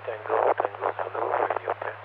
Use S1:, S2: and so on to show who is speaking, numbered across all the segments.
S1: Tango, Tango Zulu, radio test.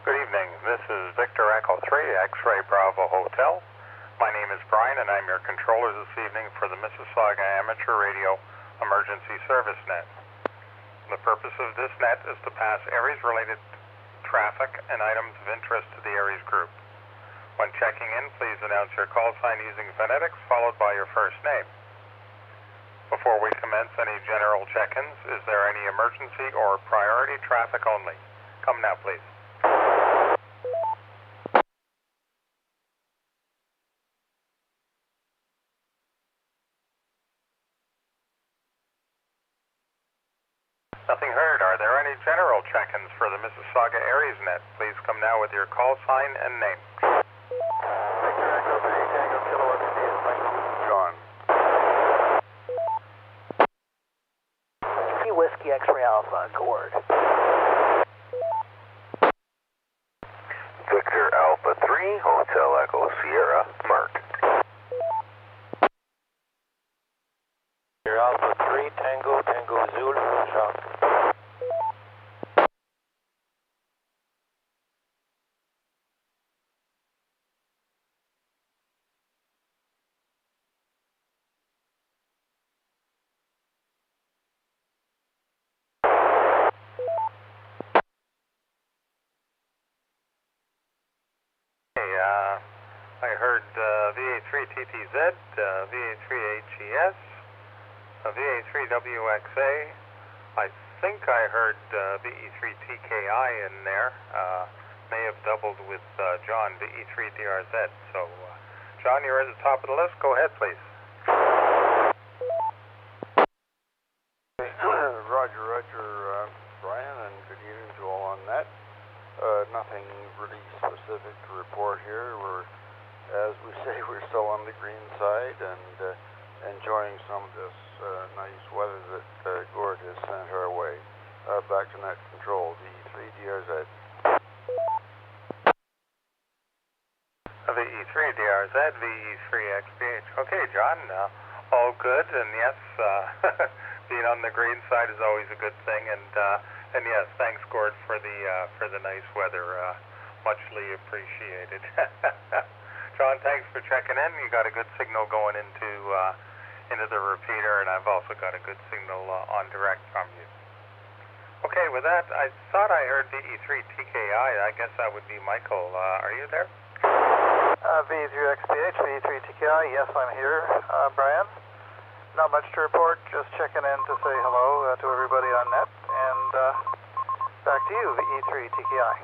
S2: Good evening. This is Victor Echo 3, X-Ray Bravo Hotel. My name is Brian, and I'm your controller this evening for the Mississauga Amateur Radio Emergency Service Net. The purpose of this net is to pass Aries-related traffic and items of interest to the Aries group. When checking in, please announce your call sign using phonetics followed by your first name. Before we commence any general check-ins, is there any emergency or priority traffic only? Come now, please. Nothing heard. Are there any general check-ins for the Mississauga Aries Net? Please come now with your call sign and name.
S1: Victor Echo 3, Tango Kilo Whiskey,
S3: John.
S4: Whiskey X-Ray Alpha, Gord.
S1: Victor Alpha 3, Hotel Echo Sierra, Mark. Victor Alpha 3, Tango Zulu, Jacques.
S2: I heard VE3TTZ, VE3HES, VE3WXA. I think I heard VE3TKI in there. May have doubled with John, VE3DRZ. So, John, you're at the top of the list. Go ahead, please.
S3: Roger, Brian, and good evening to all on net. Nothing really specific to report here. As we say, we're still on the green side and enjoying some of this nice weather that Gord has sent our way. Back to net control, VE3DRZ.
S2: VE3DRZ, VE3XPH. Okay, John, all good, and yes, being on the green side is always a good thing, and yes, thanks, Gord, for the nice weather. Muchly appreciated. John, thanks for checking in. You got a good signal going into the repeater, and I've also got a good signal on direct from you. Okay, with that, I thought I heard VE3TKI. I guess that would be Michael. Are you there?
S5: VE3XPH, VE3TKI, yes, I'm here. Brian, not much to report, just checking in to say hello to everybody on net, and back to you, VE3TKI.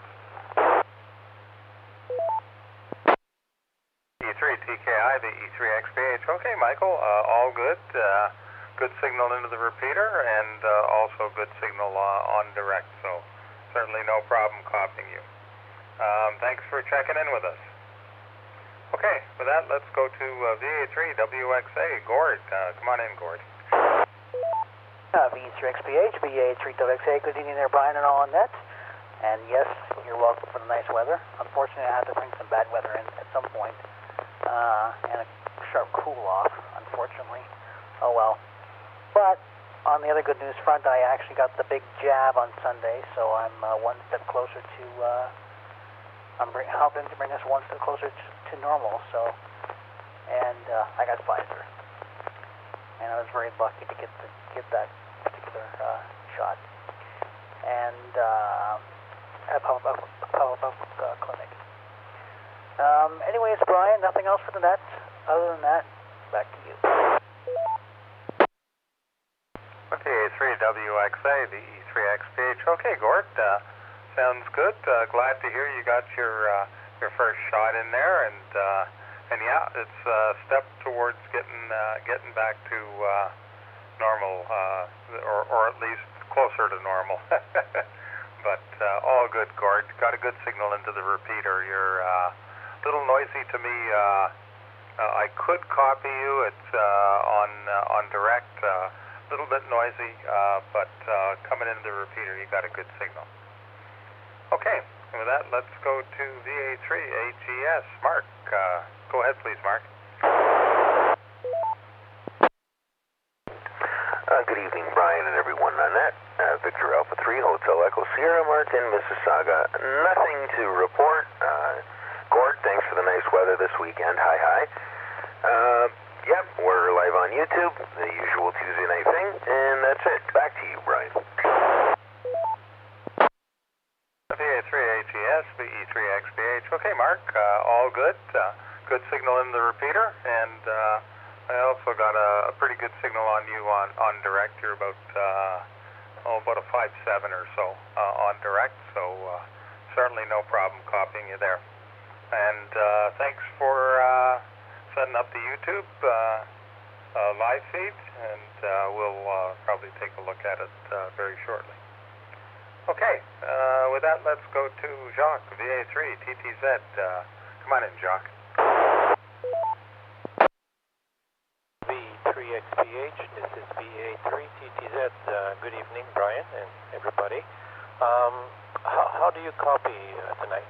S2: VE3TKI, VE3XPH. Okay, Michael, all good. Good signal into the repeater, and also good signal on direct, so certainly no problem copying you. Thanks for checking in with us. Okay, with that, let's go to VA3WXA. Gord, come on in, Gord.
S4: VE3XPH, VA3WXA, good evening there, Brian, and all on net. And yes, you're welcome for the nice weather. Unfortunately, I had to bring some bad weather in at some point, and a sharp cool-off, unfortunately. Oh well. But on the other good news front, I actually got the big jab on Sunday, so I'm one step closer to, I'm helping to bring us one step closer to normal, so, and I got Pfizer. And I was very lucky to get that particular shot. And at a pop-up clinic. Anyways, Brian, nothing else for the net. Other than that, back to you.
S2: VA3WXA, the E3XPH. Okay, Gord, sounds good. Glad to hear you got your first shot in there, and yeah, it's a step towards getting back to normal, or at least closer to normal. But all good, Gord. Got a good signal into the repeater. You're a little noisy to me. I could copy you. It's on direct. A little bit noisy, but coming into the repeater, you got a good signal. Okay, with that, let's go to VA3HES. Mark, go ahead, please, Mark.
S1: Good evening, Brian and everyone on that. Victor Alpha 3, Hotel Echo Sierra, Mark in Mississauga. Nothing to report. Gord, thanks for the nice weather this weekend. Hi. Yep, we're live on YouTube, the usual Tuesday night thing, and that's it. Back to you, Brian.
S2: VA3HES, VE3XPH. Okay, Mark, all good. good signal in the repeater, and I also got a pretty good signal on you on direct. You're about about a 5.7 or so on direct, so certainly no problem copying you there. And thanks for setting up the YouTube live feed, and we'll probably take a look at it very shortly. Okay, with that, let's go to Jacques, VA3, TTZ. Come on in, Jacques.
S6: VE3XPH, this is VA3, TTZ. Good evening, Brian and everybody. How do you copy tonight?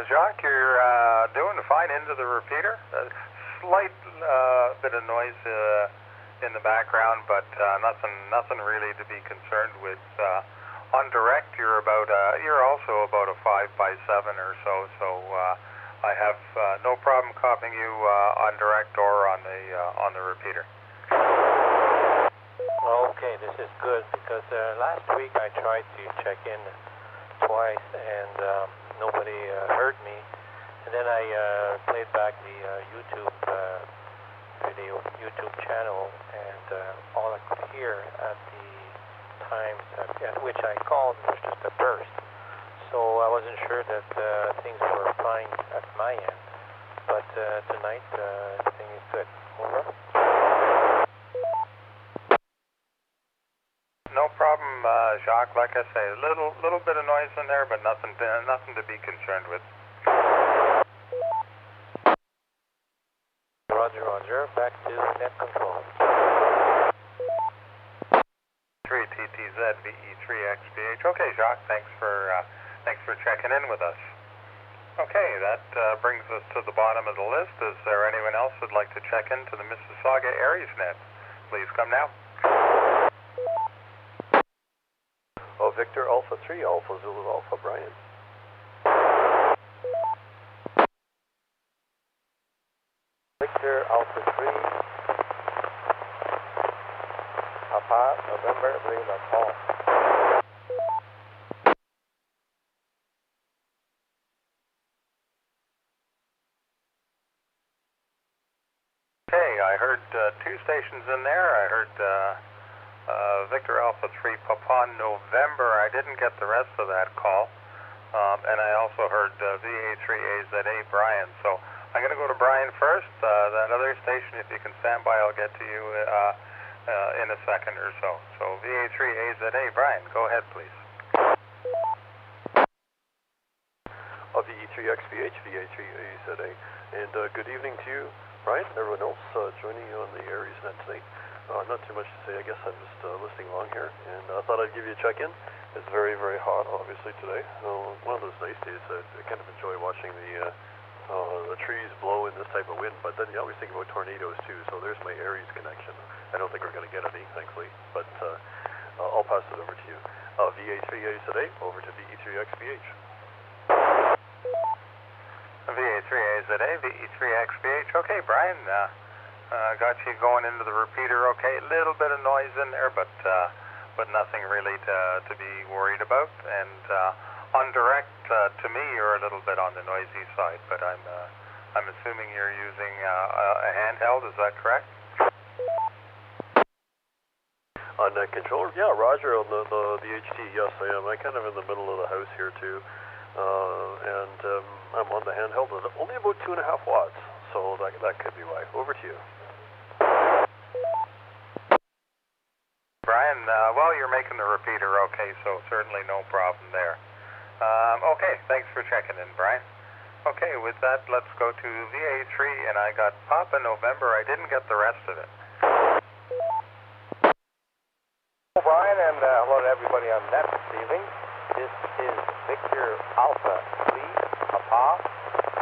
S2: Jacques, you're doing fine into the repeater. A slight bit of noise in the background, but nothing really to be concerned with. On direct, you're also about a 5.7 or so. So I have no problem copying you on direct or on the repeater.
S6: Okay, this is good because last week I tried to check in twice and nobody heard me. And then I played back the YouTube video, YouTube channel, and all I could hear at the times at which I called was just a burst. So I wasn't sure that things were fine at my end. But tonight, everything is good. Over.
S2: No problem, Jacques. Like I say, a little bit of noise in there, but nothing to be concerned with.
S6: Roger, Roger. Back to net control.
S2: 3 TTZ VE3XPH. Okay, Jacques. Thanks for checking in with us. Okay, that brings us to the bottom of the list. Is there anyone else who'd like to check into the Mississauga Aries net? Please come now.
S7: Oh, Victor Alpha 3, Alpha Zulu Alpha Brian.
S6: Victor Alpha 3, Papa, November, Lima, Paul.
S2: Okay, I heard two stations in there. I heard Victor Alpha 3, Papa, November. I didn't get the rest of that call. And I also heard VA3AZA, Brian. So I'm going to go to Brian first. That other station, if you can stand by, I'll get to you in a second or so. So VA3AZA, Brian, go ahead, please.
S7: VE3XPH, VA3AZA. And good evening to you, Brian, and everyone else joining you on the Aries net tonight. Not too much to say. I guess I'm just listening along here, and I thought I'd give you a check-in. It's very, very hot, obviously, today. One of those nice days I kind of enjoy watching the trees blow in this type of wind, but then you always think about tornadoes, too, so there's my Aries connection. I don't think we're going to get any, thankfully, but I'll pass it over to you. VA3AZA, over to VE3XPH.
S2: VA3AZA, VE3XPH. Okay, Brian, got you going into the repeater. Okay, a little bit of noise in there, but nothing really to be worried about. And on direct, to me, you're a little bit on the noisy side, but I'm assuming you're using a handheld. Is that correct?
S7: On that controller, yeah, Roger. On the HT, yes, I am. I'm kind of in the middle of the house here too, and I'm on the handheld. It's only about 2.5 watts, so that could be why. Over to you.
S2: Brian, well, you're making the repeater okay, so certainly no problem there. Okay, thanks for checking in, Brian. Okay, with that, let's go to VA3, and I got Papa November. I didn't get the rest of it.
S6: Hello, Brian, and hello to everybody on net this evening. This is Victor Alpha 3, Papa,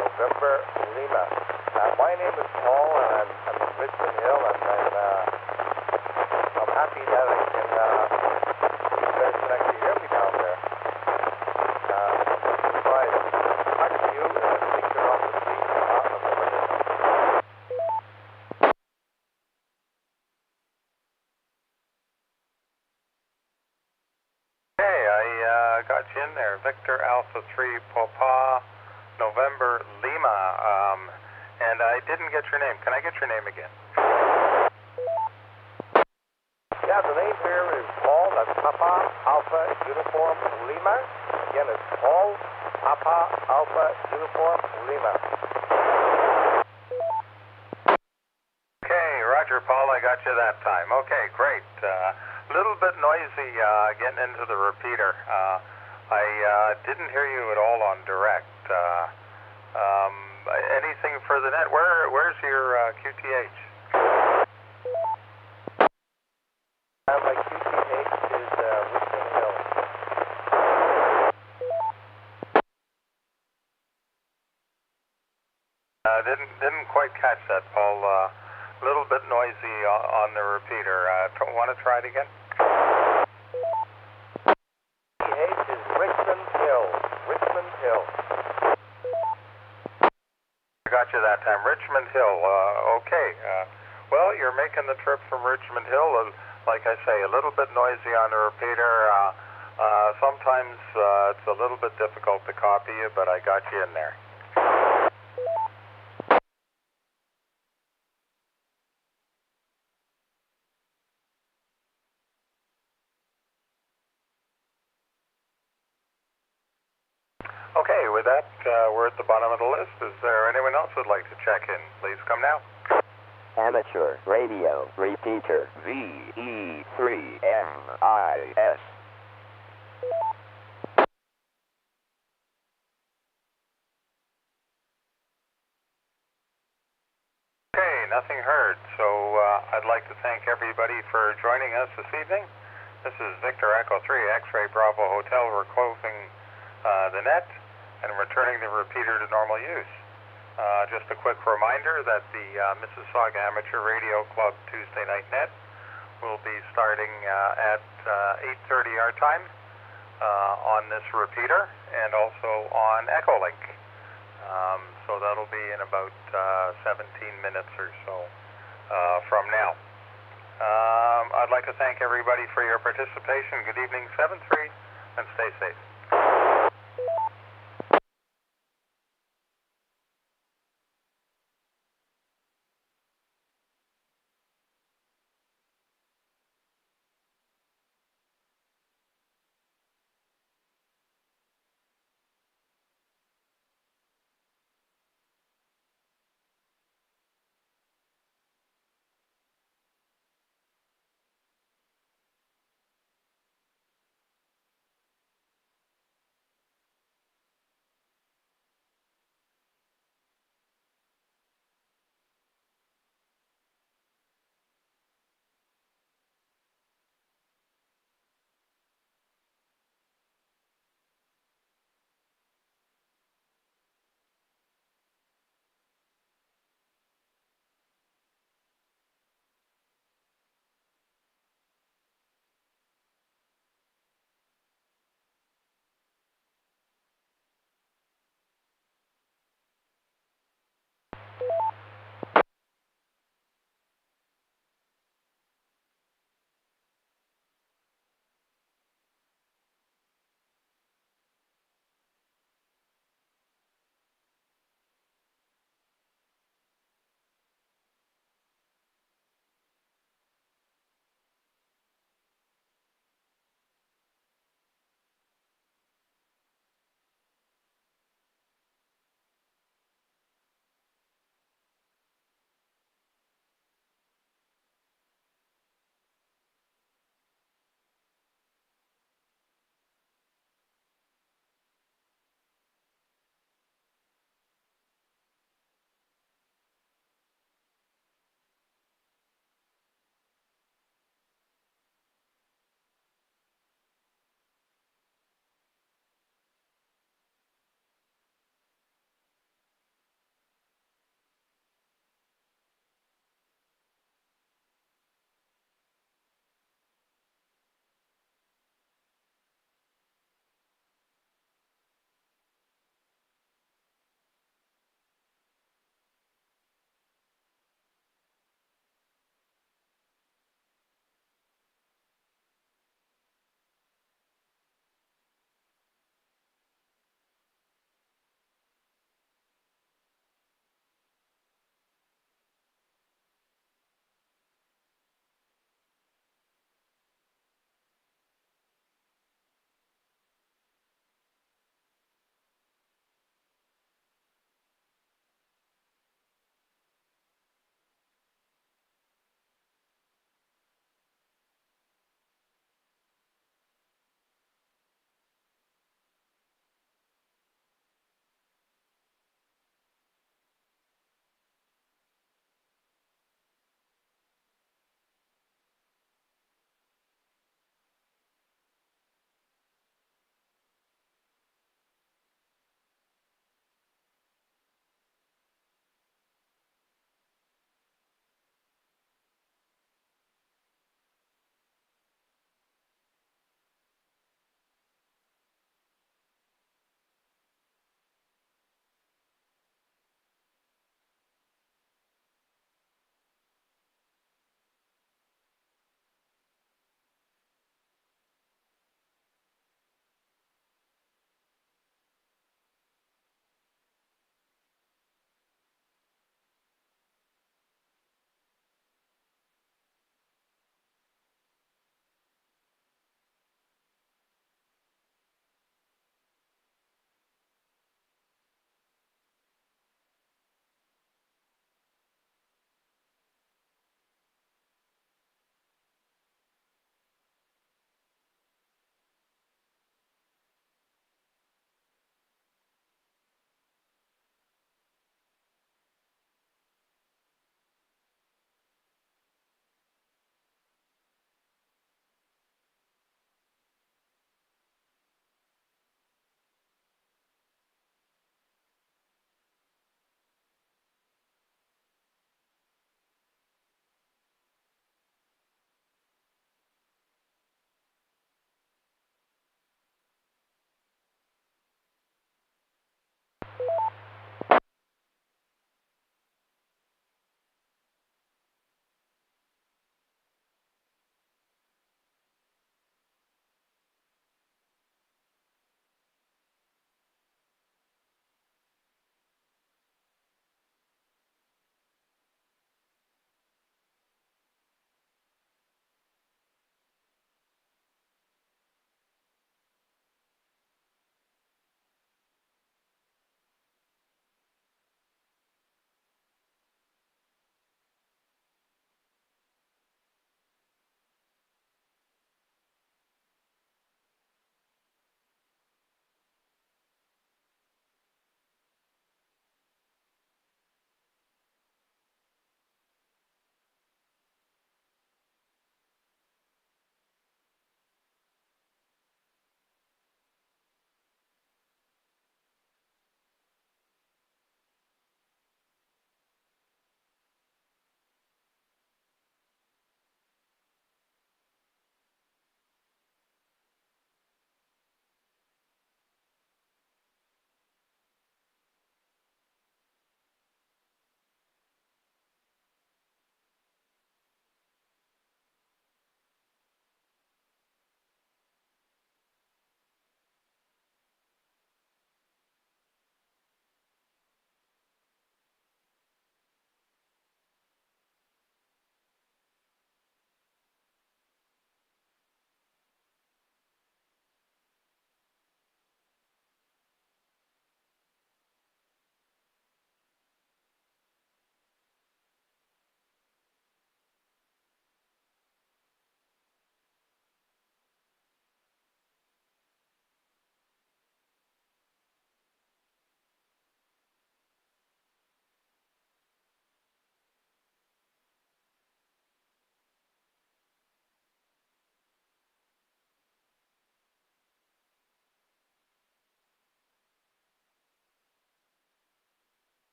S6: November, Lima. My name is Paul, and I'm in Richmond Hill, and I'm happy that I can, you guys can actually hear me down there. Right. Back to you, Victor Alpha 3, Papa, November, Lima.
S2: Okay, I got you in there. Victor Alpha 3 Papa November Lima. And I didn't get your name. Can I get your name again?
S6: Yeah, the name here is Paul. That's Papa Alpha Uniform Lima. Again, it's Paul Papa Alpha Uniform Lima.
S2: Okay, Roger, Paul, I got you that time. Okay, great. Little bit noisy getting into the repeater. I didn't hear you at all on direct. Anything for the net? Where's your QTH?
S6: My QTH is Richmond Hill.
S2: Didn't quite catch that, Paul. A little bit noisy on the repeater. Want to try it again?
S6: QTH is Richmond Hill. Richmond Hill.
S2: I got you that time. Richmond Hill. Okay. Well, you're making the trip from Richmond Hill. Like I say, a little bit noisy on the repeater. Sometimes it's a little bit difficult to copy you, but I got you in there. Okay, with that, we're at the bottom of the list. Is there anyone else who'd like to check in? Please come now.
S8: Amateur radio repeater VE3MIS.
S2: Okay, nothing heard. So I'd like to thank everybody for joining us this evening. This is Victor Echo 3 X-Ray Bravo Hotel. We're closing the net and returning the repeater to normal use. Just a quick reminder that the Mississauga Amateur Radio Club Tuesday Night Net will be starting at 8:30 our time on this repeater and also on Echolink. So that'll be in about 17 minutes or so from now. I'd like to thank everybody for your participation. Good evening, 7-3, and stay safe.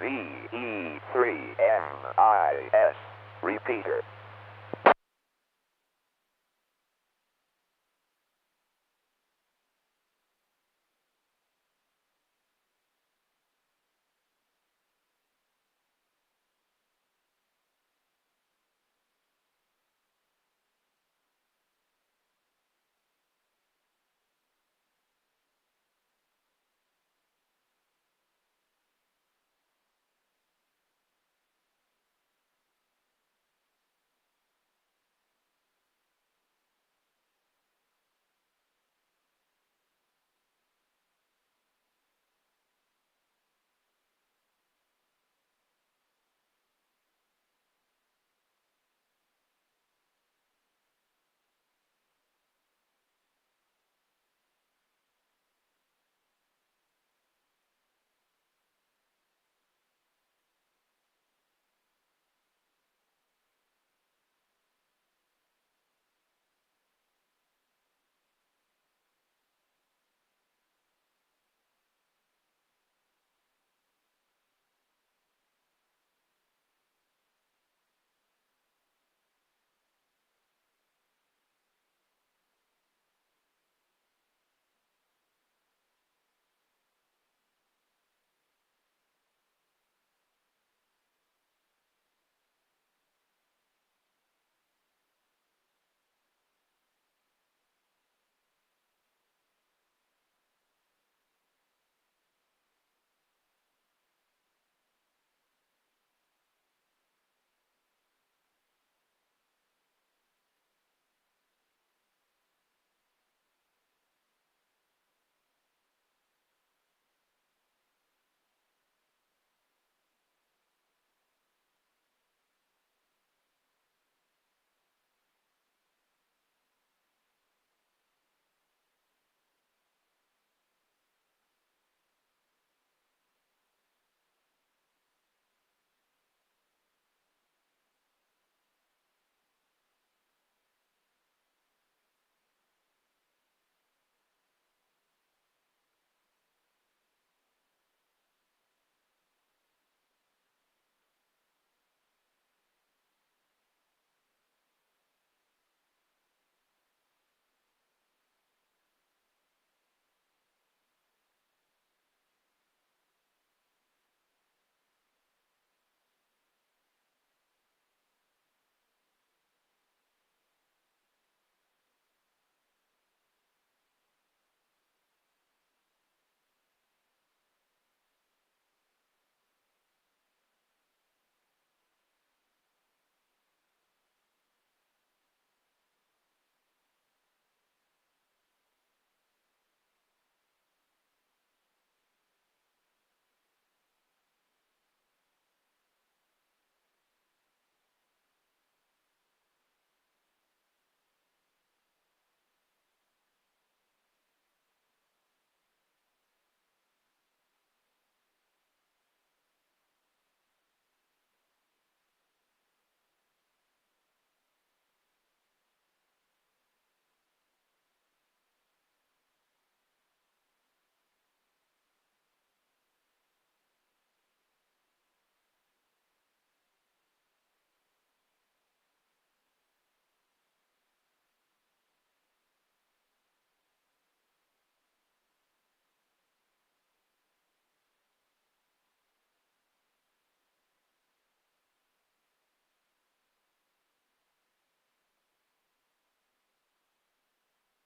S8: VE3MIS repeater.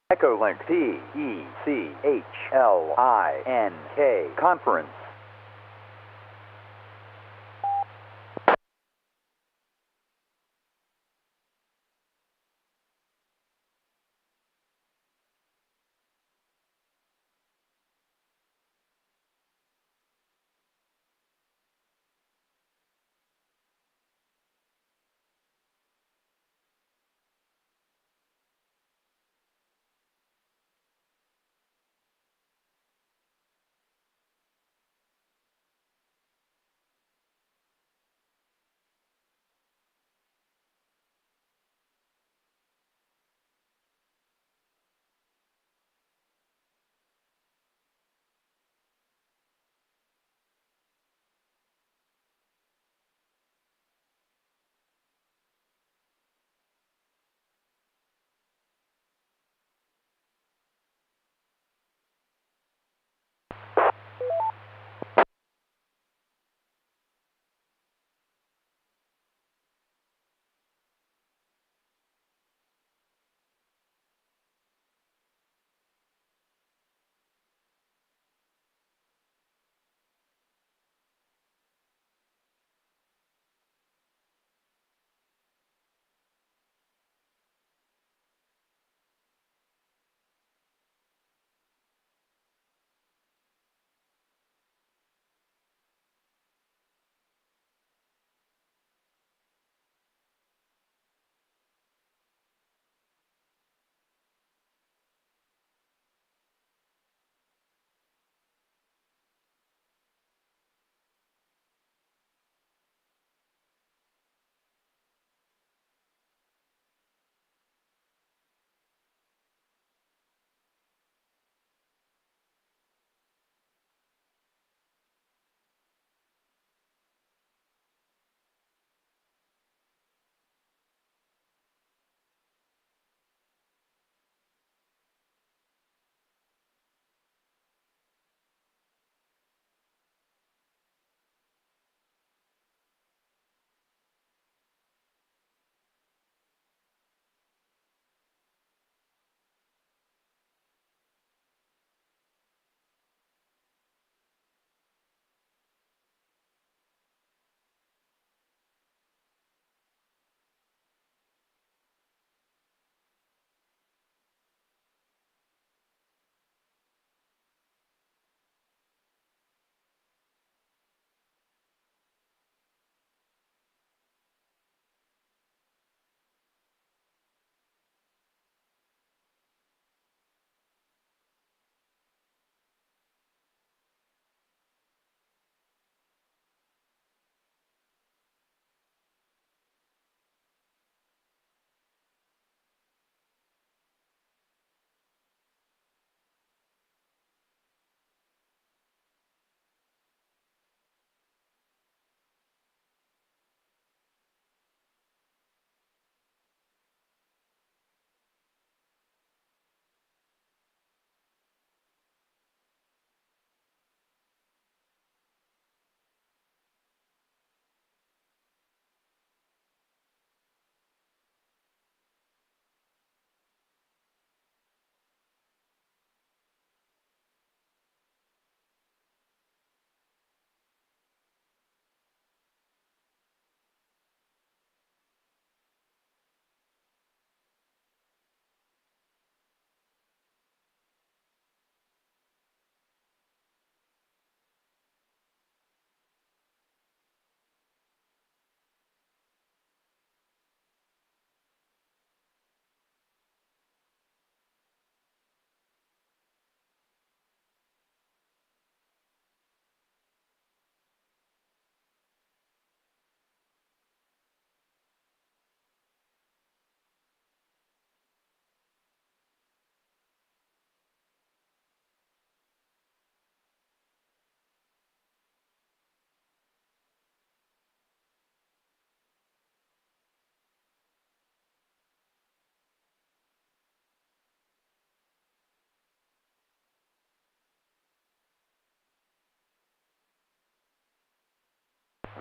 S9: Echolink TECHLINK conference.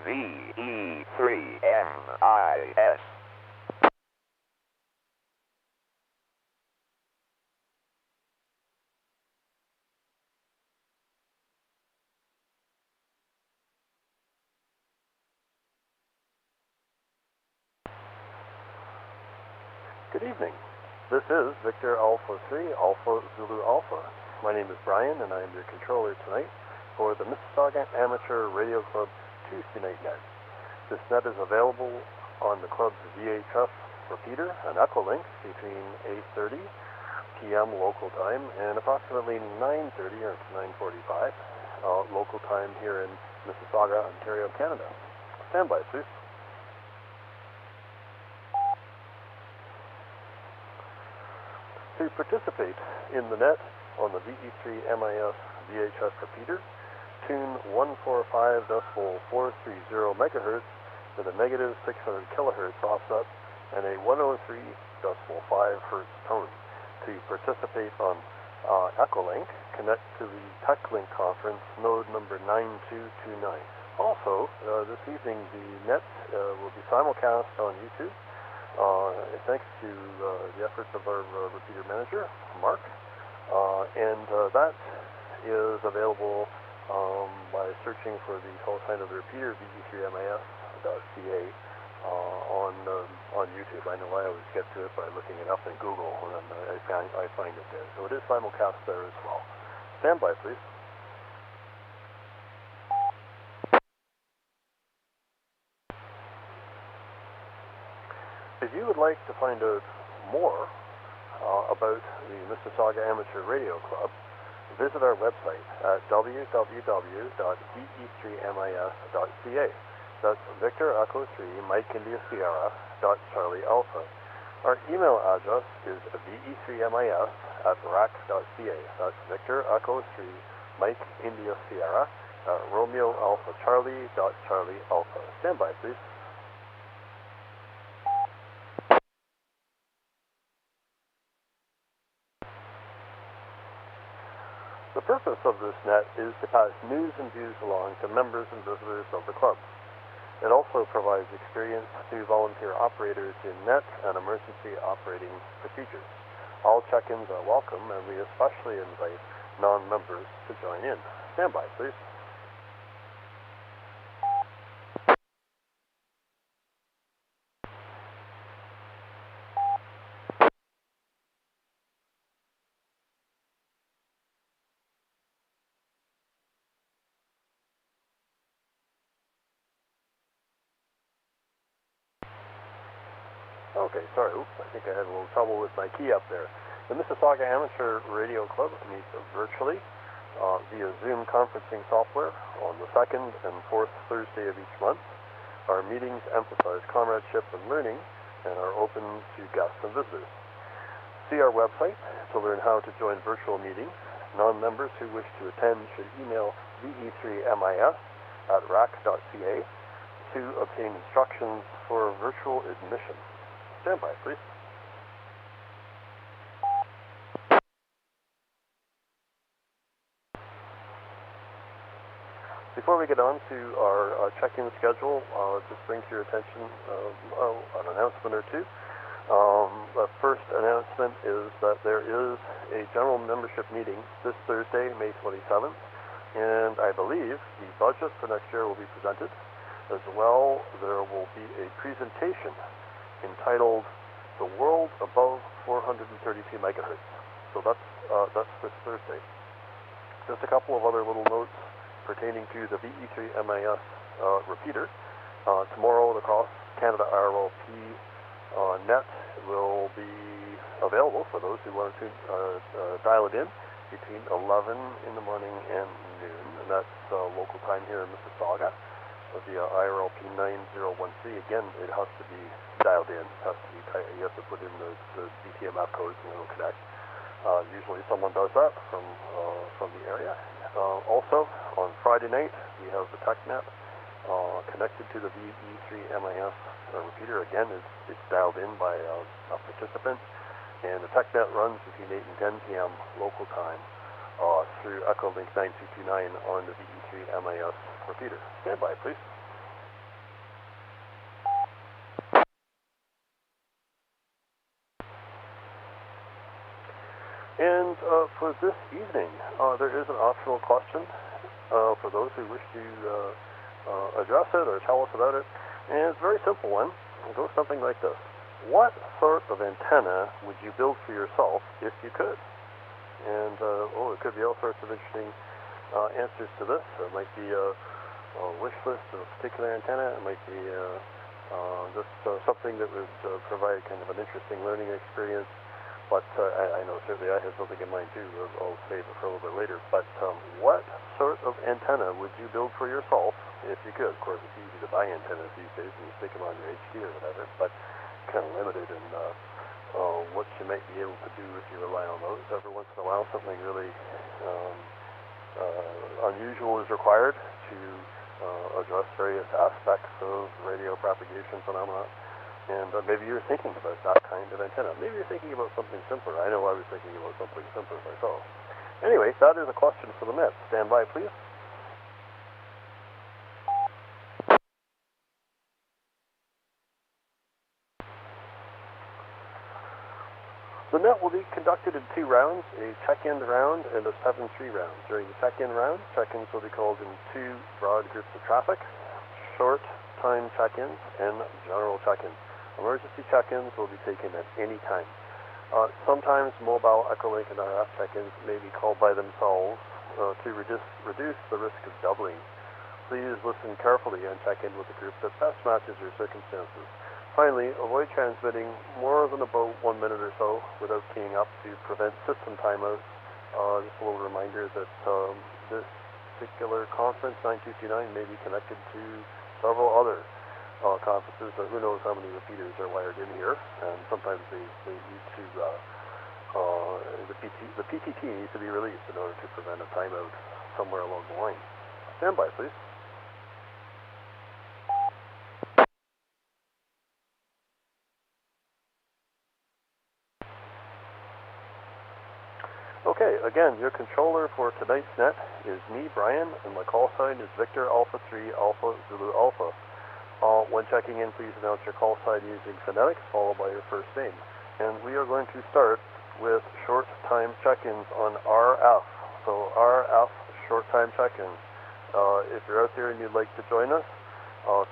S8: VE3MIS.
S7: Good evening. This is Victor Alpha 3 Alpha Zulu Alpha. My name is Brian, and I am your controller tonight for the Mississauga Amateur Radio Club Tuesday Night Net. This net is available on the club's VHF repeater, an echo link, between 8:30 p.m. local time and approximately 9:30 or 9:45 local time here in Mississauga, Ontario, Canada. Stand by, please. To participate in the net on the VE3MIS VHF repeater, tune 145.430 megahertz with a negative 600 kilohertz offset and a 103.5 hertz tone. To participate on Echolink, connect to the TechLink conference node number 9229. Also, this evening the net will be simulcast on YouTube. Thanks to the efforts of our repeater manager, Mark, and that is available by searching for the call sign of the repeater, VE3MIS.ca, on YouTube. I know I always get to it by looking it up in Google, and I find it there. So it is simulcast there as well. Stand by, please. If you would like to find out more about the Mississauga Amateur Radio Club, visit our website at www.ve3mis.ca. That's Victor Echo 3 Mike India Sierra .Charlie Alpha. Our email address is ve3mis@rac.ca. That's Victor Echo 3 Mike India Sierra Romeo Alpha Charlie .Charlie Alpha. Stand by, please. The purpose of this net is to pass news and views along to members and visitors of the club. It also provides experience to volunteer operators in net and emergency operating procedures. All check-ins are welcome, and we especially invite non-members to join in. Stand by, please. Okay, sorry. Oops, I think I had a little trouble with my key up there. The Mississauga Amateur Radio Club meets virtually via Zoom conferencing software on the second and fourth Thursday of each month. Our meetings emphasize comradeship and learning and are open to guests and visitors. See our website to learn how to join virtual meetings. Non-members who wish to attend should email ve3mis@rac.ca to obtain instructions for virtual admission. Stand by, please. Before we get on to our check-in schedule, just bring to your attention an announcement or two. The first announcement is that there is a general membership meeting this Thursday, May 27th, and I believe the budget for next year will be presented. As well, there will be a presentation entitled "The World Above 432 Megahertz." So that's this Thursday. Just a couple of other little notes pertaining to the VE3MIS repeater. Tomorrow, the Cross Canada RLP net will be available for those who want to dial it in between 11 in the morning and noon, and that's local time here in Mississauga. Via IRLP 9013. Again, it has to be dialed in. You have to put in the DTMF codes and it'll connect. Usually someone does that from the area. Also, on Friday night, we have the TechNet connected to the VE3MIS repeater. Again, it's dialed in by a participant, and the TechNet runs between 8 and 10 p.m. local time through Echolink 9229 on the VE3MIS repeater. Stand by, please. And for this evening, there is an optional question for those who wish to address it or tell us about it. And it's a very simple one. It goes something like this. What sort of antenna would you build for yourself if you could? And, it could be all sorts of interesting answers to this. It might be a wish list of a particular antenna. It might be just something that would provide kind of an interesting learning experience. But I know certainly I have something in mind too. I'll save it for a little bit later. But what sort of antenna would you build for yourself if you could? Of course, it's easy to buy antennas these days and you stick them on your HD or whatever. But kind of limited in what you might be able to do if you rely on those. Every once in a while, something really unusual is required to address various aspects of radio propagation phenomena. And maybe you're thinking about that kind of antenna. Maybe you're thinking about something simpler. I know I was thinking about something simpler myself. Anyway, that is a question for the net. Stand by, please. The net will be conducted in 2 rounds, a check-in round and a 7-3 round. During the check-in round, check-ins will be called in 2 broad groups of traffic, short time check-ins and general check-ins. Emergency check-ins will be taken at any time. Sometimes mobile Echolink and RF check-ins may be called by themselves to reduce the risk of doubling. Please listen carefully and check in with a group that best matches your circumstances. Finally, avoid transmitting more than about 1 minute or so without keying up to prevent system timeouts. Just a little reminder that this particular conference, 9229, may be connected to several other conferences. Who knows how many repeaters are wired in here, and sometimes they need to, the PTT needs to be released in order to prevent a timeout somewhere along the line. Stand by, please. Okay, again, your controller for tonight's net is me, Brian, and my call sign is Victor Alpha 3 Alpha Zulu Alpha. When checking in, please announce your call sign using phonetics followed by your first name. And we are going to start with short time check-ins on RF. So RF short time check-ins. If you're out there and you'd like to join us,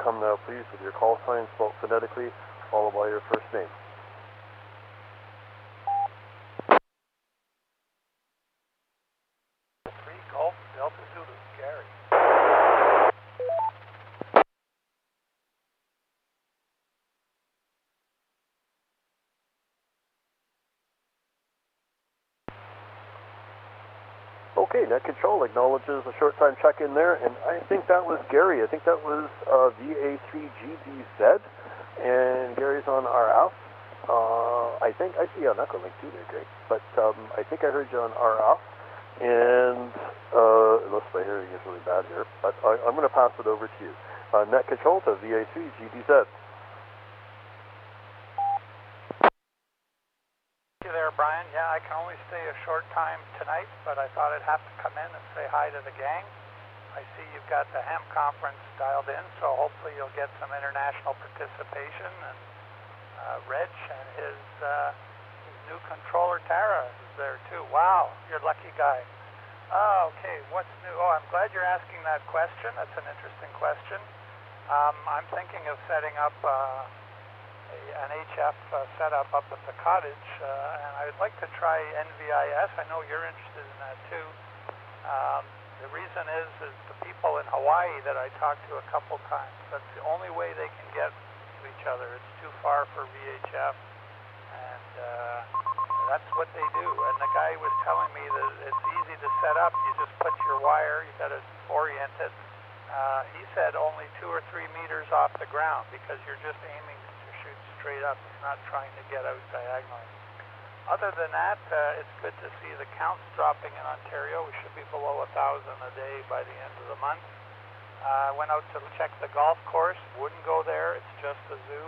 S7: come now please with your call sign spelled phonetically followed by your first name. Okay, Net Control acknowledges a short time check-in there, and I think that was Gary. I think that was VA3GDZ, and Gary's on RF. I think I see you on Echolink too there, Gary, but I think I heard you on RF, and unless my hearing is really bad here, but I'm going to pass it over to you. Net Control to VA3GDZ.
S5: There, Brian. Yeah, I can only stay a short time tonight, but I thought I'd have to come in and say hi to the gang. I see you've got the HEM conference dialed in, so hopefully you'll get some international participation. And Reg and his new controller, Tara, is there too. Wow, you're a lucky guy. Okay, what's new? Oh, I'm glad you're asking that question. That's an interesting question. I'm thinking of setting up an HF setup up at the cottage, and I'd like to try NVIS. I know you're interested in that too. The reason is the people in Hawaii that I talked to a couple times, that's the only way they can get to each other. It's too far for VHF, and that's what they do. And the guy was telling me that it's easy to set up. You just put your wire, you got to orient it. He said only 2 or 3 meters off the ground because you're just aiming straight up. You're not trying to get out diagonally. Other than that, it's good to see the counts dropping in Ontario. We should be below 1,000 a day by the end of the month. I went out to check the golf course. Wouldn't go there. It's just a zoo.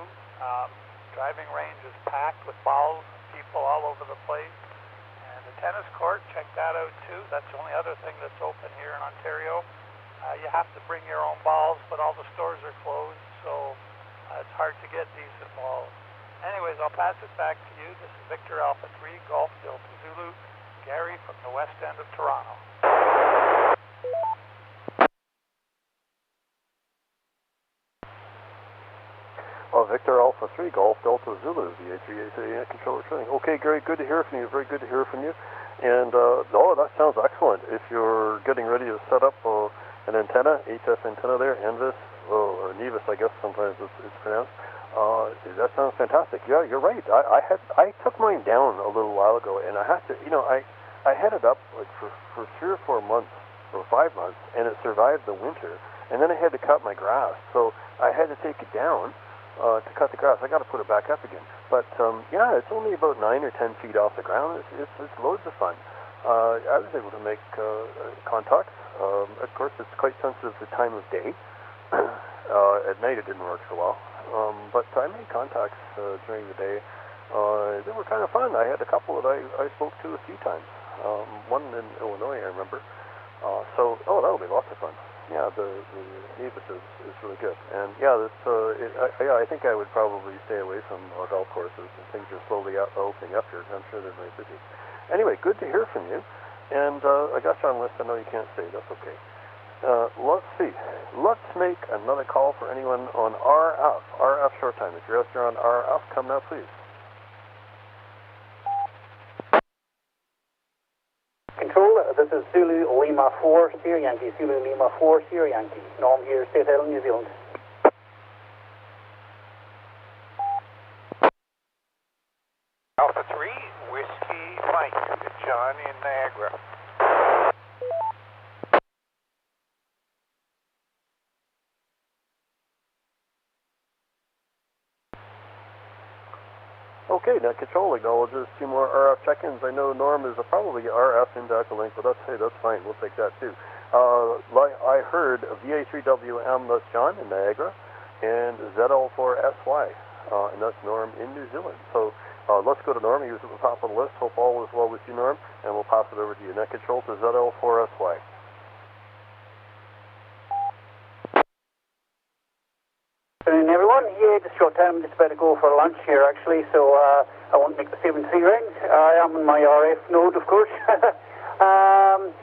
S5: Driving range is packed with balls and people all over the place. And the tennis court, check that out too. That's the only other thing that's open here in Ontario. You have to bring your own balls, but all the stores are closed, so it's hard to get decent balls. Anyways, I'll pass it back to you. This is Victor Alpha 3, Golf Delta Zulu, Gary from the west end of Toronto.
S7: Victor Alpha 3, Golf Delta Zulu, VE3MIS controller training. Okay, Gary, good to hear from you. Very good to hear from you. And, that sounds excellent. If you're getting ready to set up an antenna, HF antenna there, NVIS, or NEVIS, I guess sometimes it's pronounced, that sounds fantastic. Yeah, you're right. I took mine down a little while ago, and I had to, I had it up like for 3 or 4 months, or 5 months, and it survived the winter. And then I had to cut my grass, so I had to take it down to cut the grass. I got to put it back up again. But it's only about 9 or 10 feet off the ground. It's loads of fun. I was able to make contacts. Of course, it's quite sensitive to time of day. At night, it didn't work so well. But I made contacts during the day. They were kind of fun. I had a couple that I spoke to a few times. One in Illinois, I remember. That'll be lots of fun. Yeah, the NEVIS is really good. And I think I would probably stay away from golf courses, and things are slowly opening up here. I'm sure they're very busy. Anyway, good to hear from you. And I got you on the list. I know you can't stay. That's okay. Let's see. Let's make another call for anyone on RF. RF short time. If you're on RF, come now, please.
S10: Control, this is Zulu Lima 4, Sierra Yankee. Zulu Lima 4, Sierra Yankee. Norm here, State Island, New Zealand.
S6: Alpha 3, Whiskey Mike, John in Niagara.
S7: Okay, now Control acknowledges 2 more RF check-ins. I know Norm is probably RF in Link, but that's fine. We'll take that too. I heard VA3WM, that's John in Niagara, and ZL4SY, and that's Norm in New Zealand. So let's go to Norm. He was at the top of the list. Hope all is well with you, Norm, and we'll pass it over to you. Net Control to ZL4SY.
S10: Good evening, everyone. Yeah, just short time, just about to go for lunch here, actually, so I won't make the 7-3 ring. I am on my RF node, of course.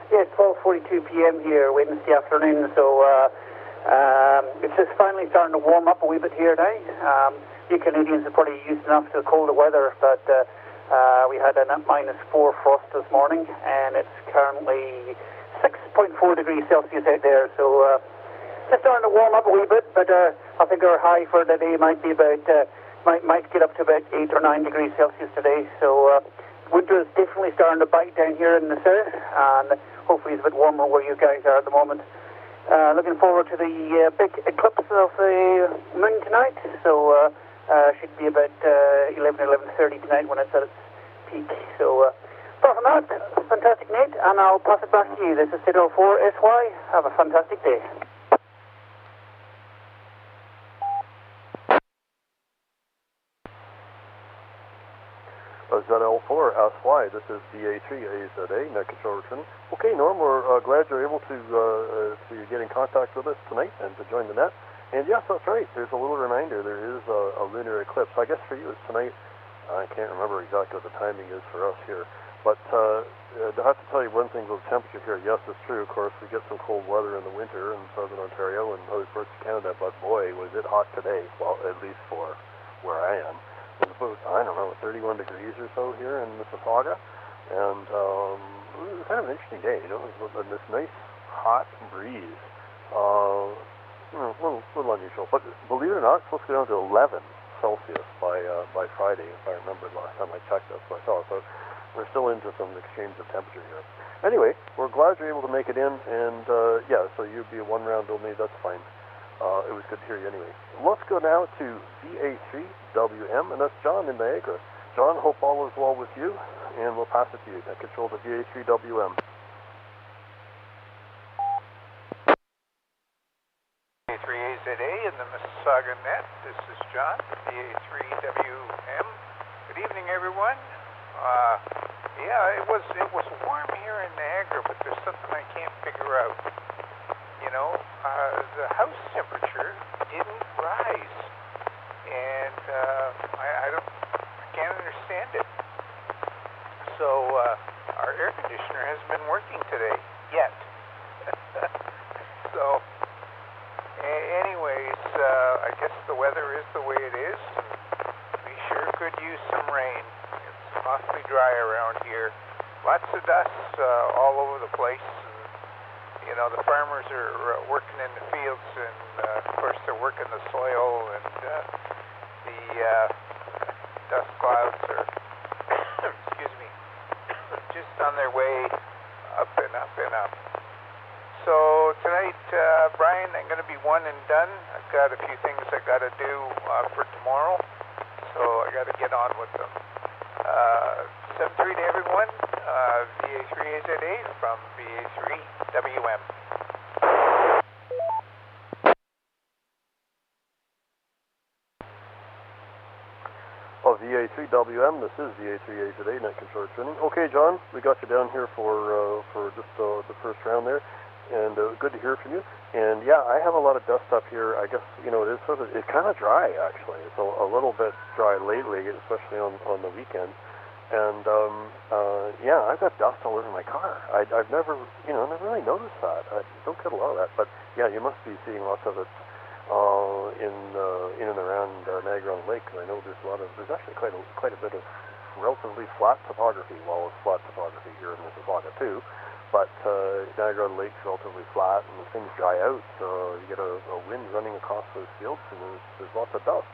S10: It's 12:42 p.m. here, Wednesday afternoon, so it's just finally starting to warm up a wee bit here now. You Canadians are probably used enough to the colder weather, but we had a -4 frost this morning, and it's currently 6.4 degrees Celsius out there, so just starting to warm up a wee bit, but I think our high for the day might be about, might get up to about 8 or 9 degrees Celsius today, so winter is definitely starting to bite down here in the south, and hopefully it's a bit warmer where you guys are at the moment. Looking forward to the big eclipse of the moon tonight, so should be about 11, 11:30 tonight when it's at its peak, so apart from that, fantastic Nate, and I'll pass it back to you. This is ZL4SY. Have a fantastic day.
S7: ZL4SY, this is VA3AZA, Net Control returning. Okay, Norm, we're glad you're able to get in contact with us tonight and to join the net. And yes, that's right, there's a little reminder, there is a lunar eclipse. I guess for you it's tonight. I can't remember exactly what the timing is for us here. But I have to tell you one thing about the temperature here. Yes, it's true, of course, we get some cold weather in the winter in southern Ontario and other parts of Canada, but boy, was it hot today, well, at least for where I am. It was about, 31 degrees or so here in Mississauga, and it was kind of an interesting day, It was this nice, hot breeze, a little unusual, but believe it or not, it's supposed to go down to 11 Celsius by Friday, if I remember last time I checked, that's what I saw, so we're still into some extremes of temperature here. Anyway, we're glad you're able to make it in, and so you'd be a 1 round only, that's fine. It was good to hear you anyway. Let's go now to VA3WM, and that's John in Niagara. John, hope all is well with you, and we'll pass it to you. Net Control to VA3WM.
S6: VA3AZA in the Mississauga net. This is John, VA3WM. Good evening, everyone. It was warm here in Niagara, but there's something I can't figure out. The house temperature didn't rise, and I can't understand it. So our air
S11: hasn't been working today, yet. So, anyways, I guess the weather is the way it is, and we sure could use some rain. It's awfully dry around here. Lots of dust all over the place, and, you know, the farmers are working in the fields, and, of course, they're working the soil, and the dust clouds are, excuse me, just on their way up and up and up. So tonight, Brian, I'm going to be one and done. I've got a few things I got to do for tomorrow, so I got to get on with them. 7-3 to everyone. VA3AZA from VA3WM.
S7: Well, VA3WM, this is VA3AZA Net Control Training. Okay, John, we got you down here for just the first round there, and good to hear from you. And yeah, I have a lot of dust up here. I guess, you know, it's kind of dry actually. It's a little bit dry lately, especially on the weekend. And yeah, I've got dust all over my car. I've never really noticed that. I don't get a lot of that, but yeah, you must be seeing lots of it in and around Niagara Lake. I know there's actually quite a bit of relatively flat topography. Well, it's flat topography here in Mississauga too, but Niagara Lake's relatively flat, and when things dry out, you get a wind running across those fields, and there's lots of dust.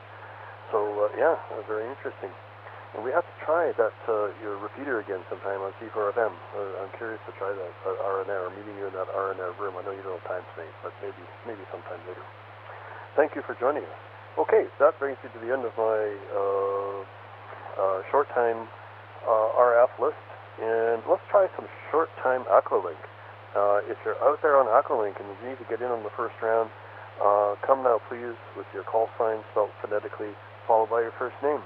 S7: So yeah, very interesting. And we have to try that your repeater again sometime on C4FM. I'm curious to try that RNR, meeting you in that RNR room. I know you don't have time tonight, but maybe sometime later. Thank you for joining us. Okay, that brings me to the end of my short time RF list, and let's try some short time Aqualink. If you're out there on Aqualink and you need to get in on the first round, come now please with your call sign spelled phonetically, followed by your first name.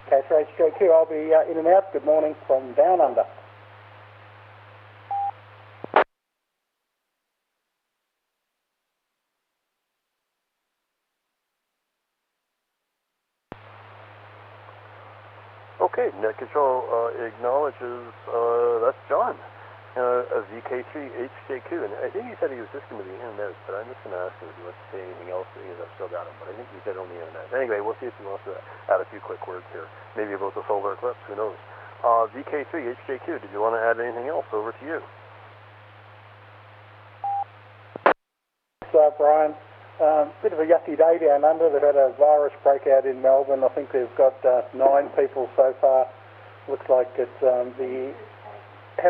S10: Catcher HJQ, I'll be in and out. Good morning from Down Under.
S7: Okay, Net Control acknowledges that's John, of VK3HJQ, and I think he said he was just going to be in and out, but I'm just going to ask him if he wants to say anything else, because I've still got him, but I think he said only in and out. Anyway, we'll see if he wants to add a few quick words here, maybe about the solar eclipse, who knows. VK3HJQ, did you want to add anything else? Over to you.
S10: Brian. Bit of a yucky day down under. They've had a virus breakout in Melbourne. I think they've got 9 people so far. Looks like it's how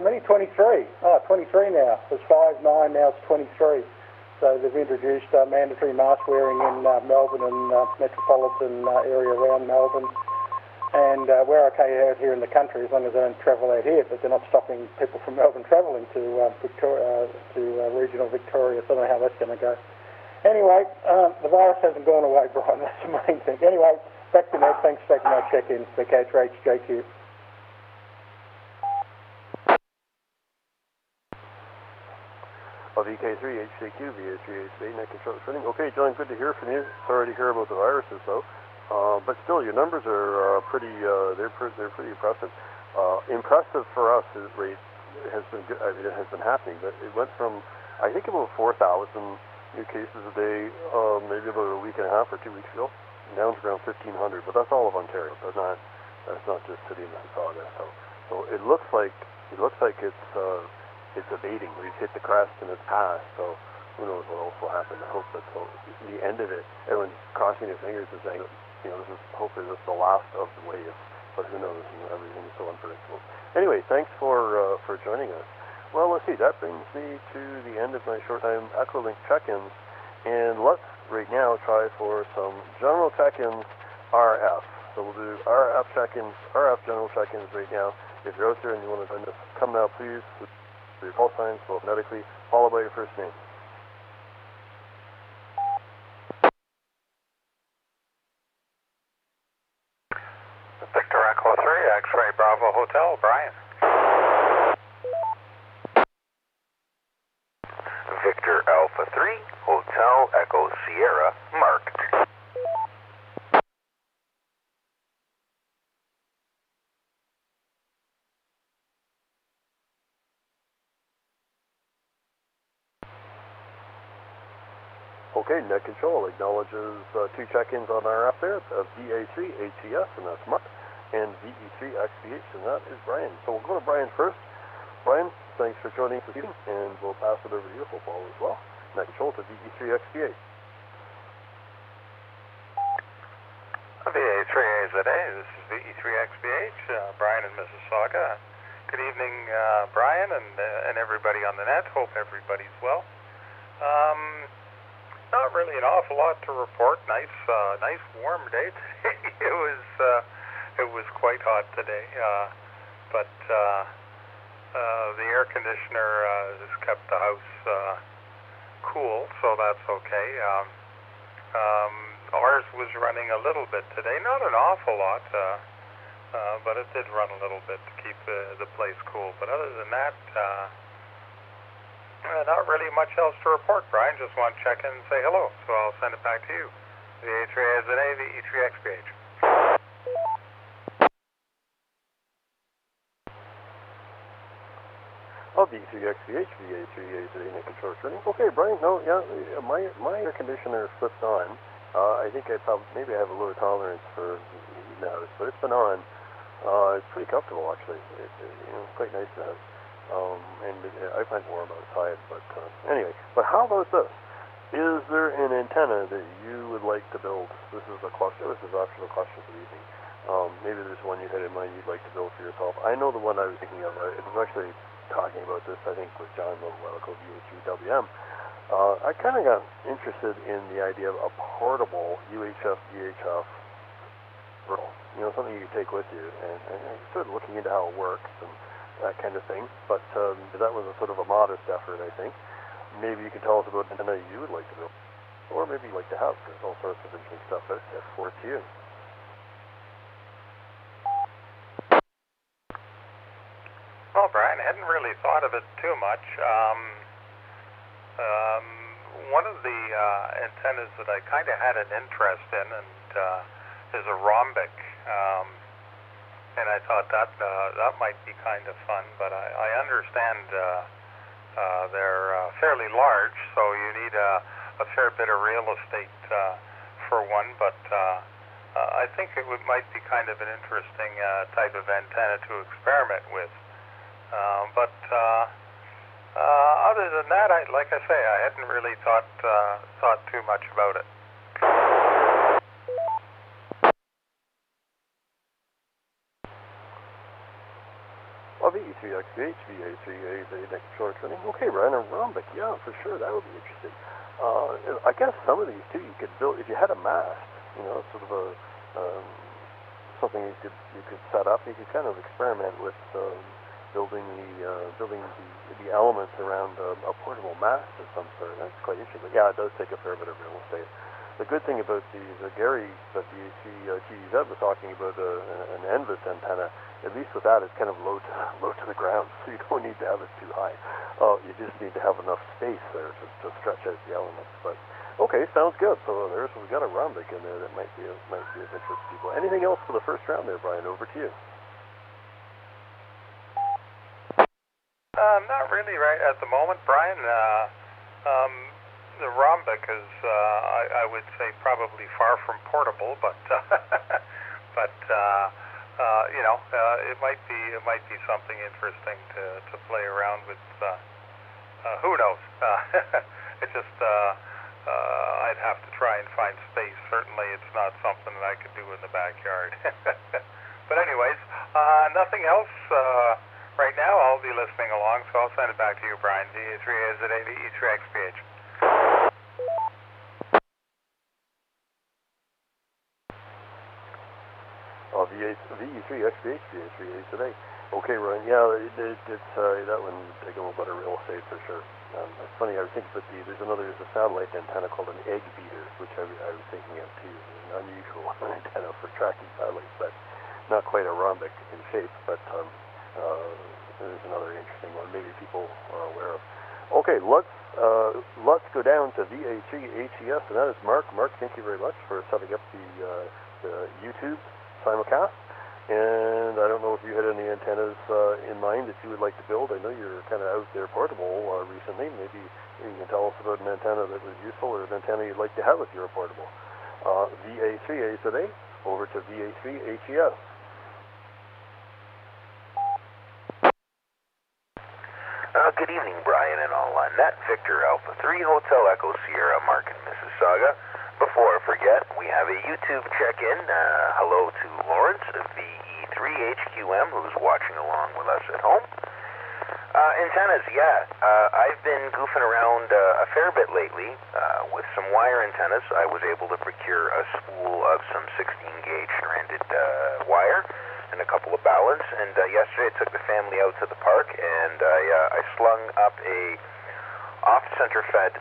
S10: many? 23. Oh, 23 now. There's 5, 9, now it's 23. So they've introduced mandatory mask wearing in Melbourne and metropolitan area around Melbourne. And we're okay out here in the country as long as they don't travel out here, but they're not stopping people from Melbourne travelling to Victoria, to regional Victoria. So I don't know how that's going to go. Anyway, the virus hasn't gone away, Brian. That's the main thing. Anyway, back to Ned. Thanks for taking my check-in. The Catcher HJQ.
S7: VK3HJQ, VA3AZA Net Control Training. Okay, John, good to hear from you. Sorry to hear about the viruses, though. But still, your numbers are pretty impressive. Impressive for us is rate has been good. I mean, it has been happening, but it went from I think about 4,000 new cases a day, maybe about a week and a half or 2 weeks ago. Now it's around 1,500, but that's all of Ontario. That's not just City of Mississauga. So it looks like it's abating. We've hit the crest and it's passed. So who knows what else will happen? I hope that's the end of it. Everyone's crossing their fingers and saying, hopefully this is the last of the wave. But who knows? Everything is so unpredictable. Anyway, thanks for joining us. Well, let's see. That brings me to the end of my short-time Aqualink check-ins, and let's right now try for some general check-ins RF. So we'll do RF check-ins, RF general check-ins right now. If you're out there and you want to join us, come now, please, with your call signs, phonetically, followed by your first name.
S2: Victor Echo 3, X-Ray Bravo Hotel, Brian.
S1: Victor Alpha 3, Hotel Echo Sierra, Mark.
S7: Okay, Net Control acknowledges 2 check-ins on RF there, VA3HES, and that's Mark, and VE3XBH, and that is Brian. So we'll go to Brian first. Brian, thanks for joining us this evening, and we'll pass it over to you for Paul as well. Net Control to VE3XBH.
S2: VA3AZA, this is VE3XBH, Brian in Mississauga. Good evening, Brian, and everybody on the net. Hope everybody's well. Not really an awful lot to report. Nice warm day today. It was quite hot today, but the air conditioner has kept the house cool, so that's okay. Ours was running a little bit today, not an awful lot, but it did run a little bit to keep the place cool. But other than that, not really much else to report, Brian. Just want to check in and say hello, so I'll send it back to you. VA3AZA, VE3XBH.
S7: VE3XBH, VA3AZA, Net Control Training. Okay, Brian, no, yeah, my air conditioner flipped on. I think maybe I have a lower tolerance for heat now, but it's been on. It's pretty comfortable, actually. It's quite nice to have. And I find it warm outside, but anyway. But how about this? Is there an antenna that you would like to build? This is a question. This is actually a question for the evening. Maybe there's one you had in mind you'd like to build for yourself. I know the one I was thinking of. It was actually talking about this, I think, with John a little while ago, VH3WM. I kind of got interested in the idea of a portable UHF, VHF, something you could take with you, and sort of looking into how it works and that kind of thing. But that was a sort of a modest effort, I think. Maybe you could tell us about an antenna you would like to build, or maybe you'd like to have. There's all sorts of interesting stuff out there for you.
S2: Well, Brian, I hadn't really thought of it too much. One of the antennas that I kind of had an interest in is a rhombic, and I thought that might be kind of fun. But I understand they're fairly large, so you need a fair bit of real estate for one. But I think it might be kind of an interesting type of antenna to experiment with. But other than that, like I say, I hadn't really thought too much about it.
S7: VE3XBH, VA3AZA, Net Control Training. Okay, Brian, a rhombic, yeah, for sure, that would be interesting. I guess some of these too, you could build if you had a mast, sort of a something you could set up. You could kind of experiment with building the elements around a portable mast of some sort. That's quite interesting. But yeah, it does take a fair bit of real estate. The good thing about these, Gary at VAC-GZ was talking about an NVIS antenna. At least with that, it's kind of low to the ground, so you don't need to have it too high. You just need to have enough space there to stretch out the elements. But okay, sounds good. So we've got a rhombic in there that might be of interest to people. Anything else for the first round there, Brian? Over to you.
S2: Not really right at the moment, Brian. The rhombic is, I would say, probably far from portable, but it might be something interesting to play around with. Who knows? It just I'd have to try and find space. Certainly, it's not something that I could do in the backyard. But anyways, nothing else. Right now, I'll be listening along, so I'll send it back to you, Brian. VA3AZA, VE3XBH.
S7: VE3XBH, VA3AZA. Okay, Ryan. Yeah, it's that one would take a little bit of real estate for sure. It's funny. I was thinking, but there's a satellite antenna called an egg beater, which I was thinking of too. An unusual antenna for tracking satellites, but not quite a rhombic in shape, but. There's another interesting one maybe people are aware of. Okay, let's go down to VA3HES, and that is Mark. Mark, thank you very much for setting up the YouTube simulcast. And I don't know if you had any antennas in mind that you would like to build. I know you're kind of out there portable recently. Maybe you can tell us about an antenna that was useful or an antenna you'd like to have if you're portable. VA3A today, over to VA3HES.
S1: Good evening, Brian and all on net. Victor Alpha 3 Hotel Echo Sierra Mark in Mississauga. Before I forget, we have a YouTube check-in. Hello to Lawrence of VE3HQM, who's watching along with us at home. Antennas, yeah. I've been goofing around a fair bit lately with some wire antennas. I was able to procure a spool of some 16-gauge stranded wire and a couple of ballads. And yesterday I took the family out to the park, and I slung up a off-center fed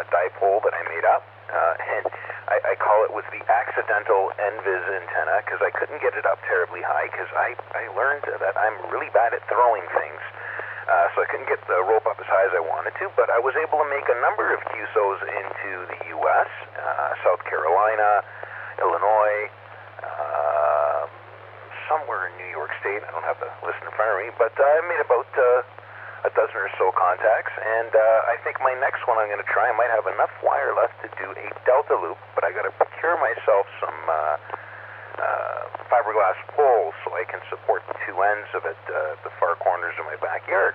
S1: dipole that I made up. And I call it with the accidental NVIS antenna because I couldn't get it up terribly high because I learned that I'm really bad at throwing things. So I couldn't get the rope up as high as I wanted to, but I was able to make a number of QSOs into the U.S., South Carolina, Illinois, somewhere in New York State. I don't have the list in front of me, but I made about a dozen or so contacts, and I think my next one I'm going to try, I might have enough wire left to do a delta loop, but I got to procure myself some fiberglass poles so I can support the two ends of it, the far corners of my backyard.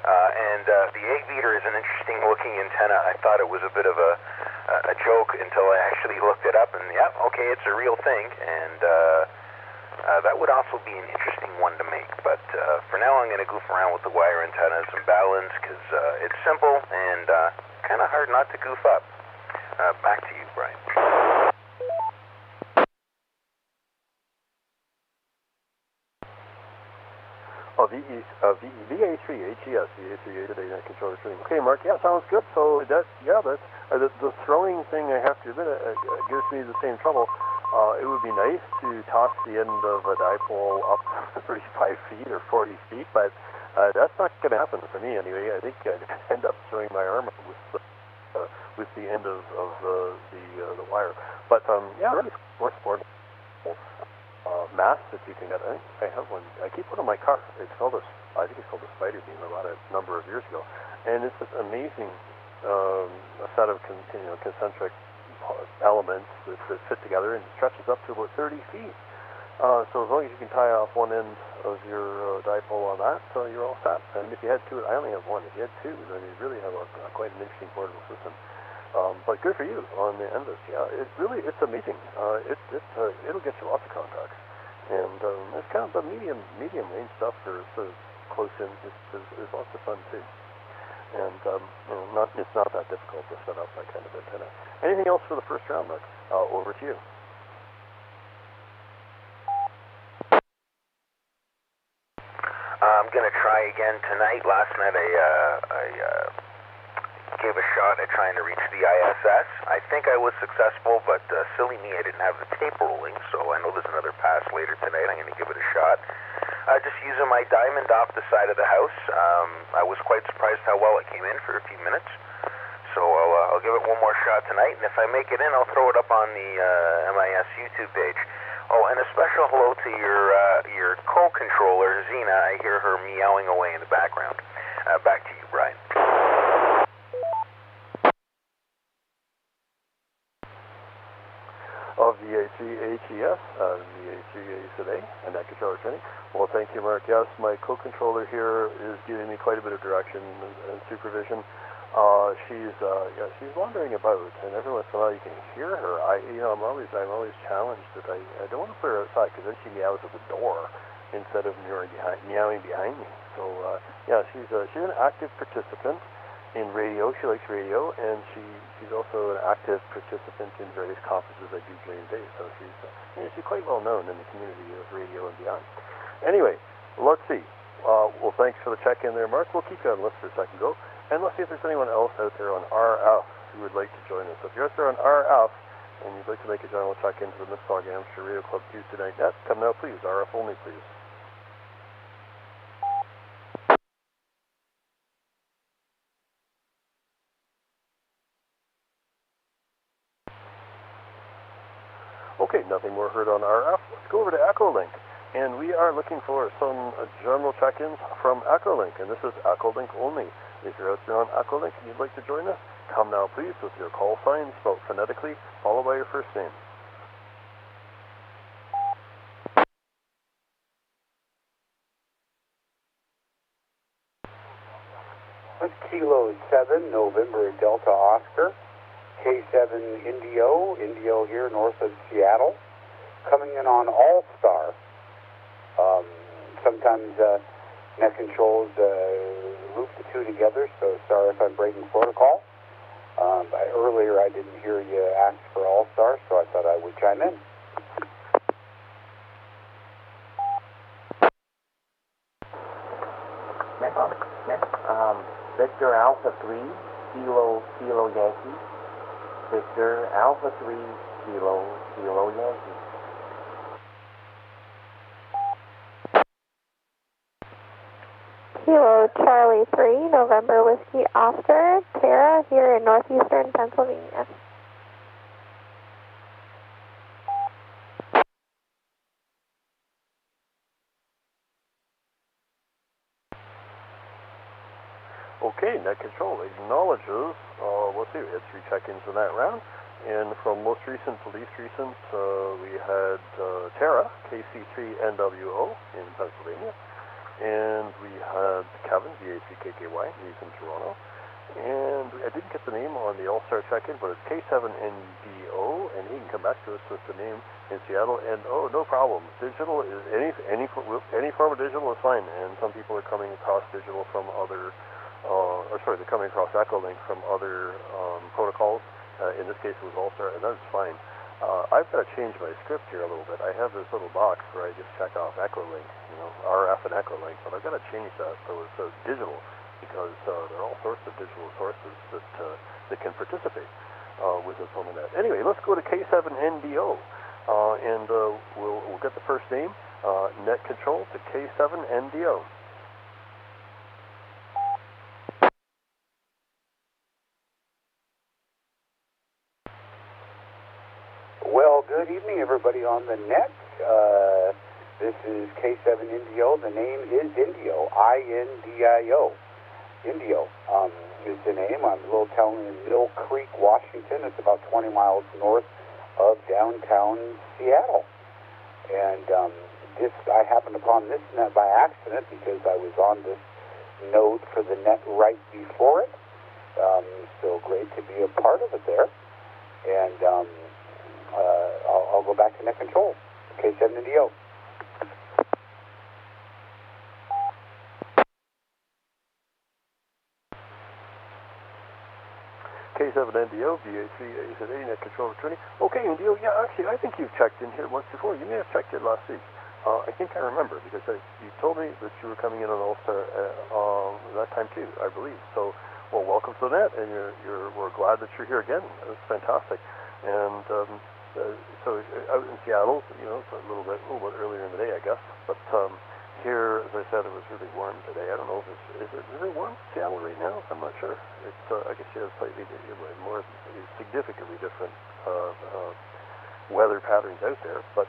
S1: And the egg beater is an interesting looking antenna. I thought it was a bit of a joke until I actually looked it up, and yeah, okay, it's a real thing, and that would also be an interesting one to make, but for now I'm going to goof around with the wire antennas and balance because it's simple and kind of hard not to goof up. Back to you, Brian.
S7: VA3HES, VA3A today, net controller tuning. Okay, Mark, yeah, sounds good. So the throwing thing, I have to admit, gives me the same trouble. It would be nice to toss the end of a dipole up 35 feet or 40 feet, but that's not going to happen for me anyway. I think I'd end up throwing my arm up with the end of the wire. But yeah, really sportable mast that you can get. I have one. I keep one in my car. I think it's called a Spider Beam. I bought it a number of years ago, and it's an amazing a set of concentric elements that fit together and stretches up to about 30 feet. So as long as you can tie off one end of your dipole on that, you're all set. And if you had two, I only have one. If you had two, then you really have quite an interesting portable system. But good for you on the NVIS. Yeah, it's amazing. It'll get you lots of contacts, and it's kind of the medium range stuff for sort of close in is lots of fun too. And it's not that difficult to set up that kind of antenna. Anything else for the first round, Mark? Over to you.
S1: I'm going to try again tonight. Last night I gave a shot at trying to reach the ISS. I think I was successful, but silly me, I didn't have the tape rolling, so I know there's another pass later tonight. I'm going to give it a shot. Just using my diamond off the side of the house. I was quite surprised how well it came in for a few minutes. So I'll give it one more shot tonight, and if I make it in, I'll throw it up on the MIS YouTube page. Oh, and a special hello to your co-controller, Zena. I hear her meowing away in the background. Back to you, Brian.
S7: VA3HES, VA3A today, and that controller training. Well, thank you, Mark. Yes, my co-controller here is giving me quite a bit of direction and supervision. She's wandering about, and every once in a while you can hear her. I'm always challenged that I don't want to put her outside because then she meows at the door instead of meowing behind me. So she's an active participant in radio. She likes radio, and she's also an active participant in various conferences I do during the day. So she's quite well known in the community of radio and beyond. Anyway, let's see. Well, thanks for the check-in there, Mark. We'll keep you on the list for a second go. And let's see if there's anyone else out there on RF who would like to join us. If you're out there on RF and you'd like to make a general check-in to the Mississauga Amateur Radio Club Tuesday night net, come now, please. RF only, please. Okay, nothing more heard on RF. Let's go over to Echolink. and we are looking for some general check-ins from Echolink, and this is Echolink only. If you're out there on Echolink and you'd like to join us, come now please with your call sign spelled phonetically, followed by your first name.
S12: Kilo 7, November Delta Oscar, K7 Indio here north of Seattle, coming in on All-Star. Sometimes net controls loop the two together, so sorry if I'm breaking protocol. Earlier I didn't hear you ask for All-Star, so I thought I would chime in.
S13: Victor Alpha 3, Kilo Yankee. Victor Alpha 3, Kilo Yankee.
S14: Kilo Charlie 3, November Whiskey Oscar, Tara here in northeastern Pennsylvania.
S7: Okay, net control acknowledges, let's see, we had 3 check-ins in that round, and from most recent to least recent, we had Tara, KC3NWO in Pennsylvania, and we had Kevin, VA3KKY, he's in Toronto, and I didn't get the name on the All-Star check-in, but it's K7NDO, and he can come back to us with the name in Seattle, and oh, no problem, digital is, any form of digital is fine, and some people are coming across digital from other they're coming across Echolink from other protocols. In this case, it was All-Star, and that's fine. I've got to change my script here a little bit. I have this little box where I just check off Echolink, RF and Echolink, but I've got to change that so it says digital, because there are all sorts of digital sources that can participate with this on the net. Anyway, let's go to K7NDO, and we'll get the first name, net control to K7NDO.
S12: Well, good evening, everybody on the net. This is K7 Indio. The name is Indio, I-N-D-I-O. Indio is the name. I'm a little town in Mill Creek, Washington. It's about 20 miles north of downtown Seattle. And I happened upon this net by accident because I was on this node for the net right before it. So great to be a part of it there. And I'll go back to net control. K7NDO.
S7: K7NDO, VA3 net control returning. Okay, NDO, yeah, actually, I think you've checked in here once before. You may have checked in last week. I think I remember, because you told me that you were coming in on All-Star that time too, I believe. So, well, welcome to the net, and we're glad that you're here again. It's fantastic. And so out in Seattle, it's a little bit earlier in the day, I guess. But here, as I said, it was really warm today. I don't know if is it warm in Seattle right now? I'm not sure. It's I guess you have slightly more significantly different weather patterns out there. But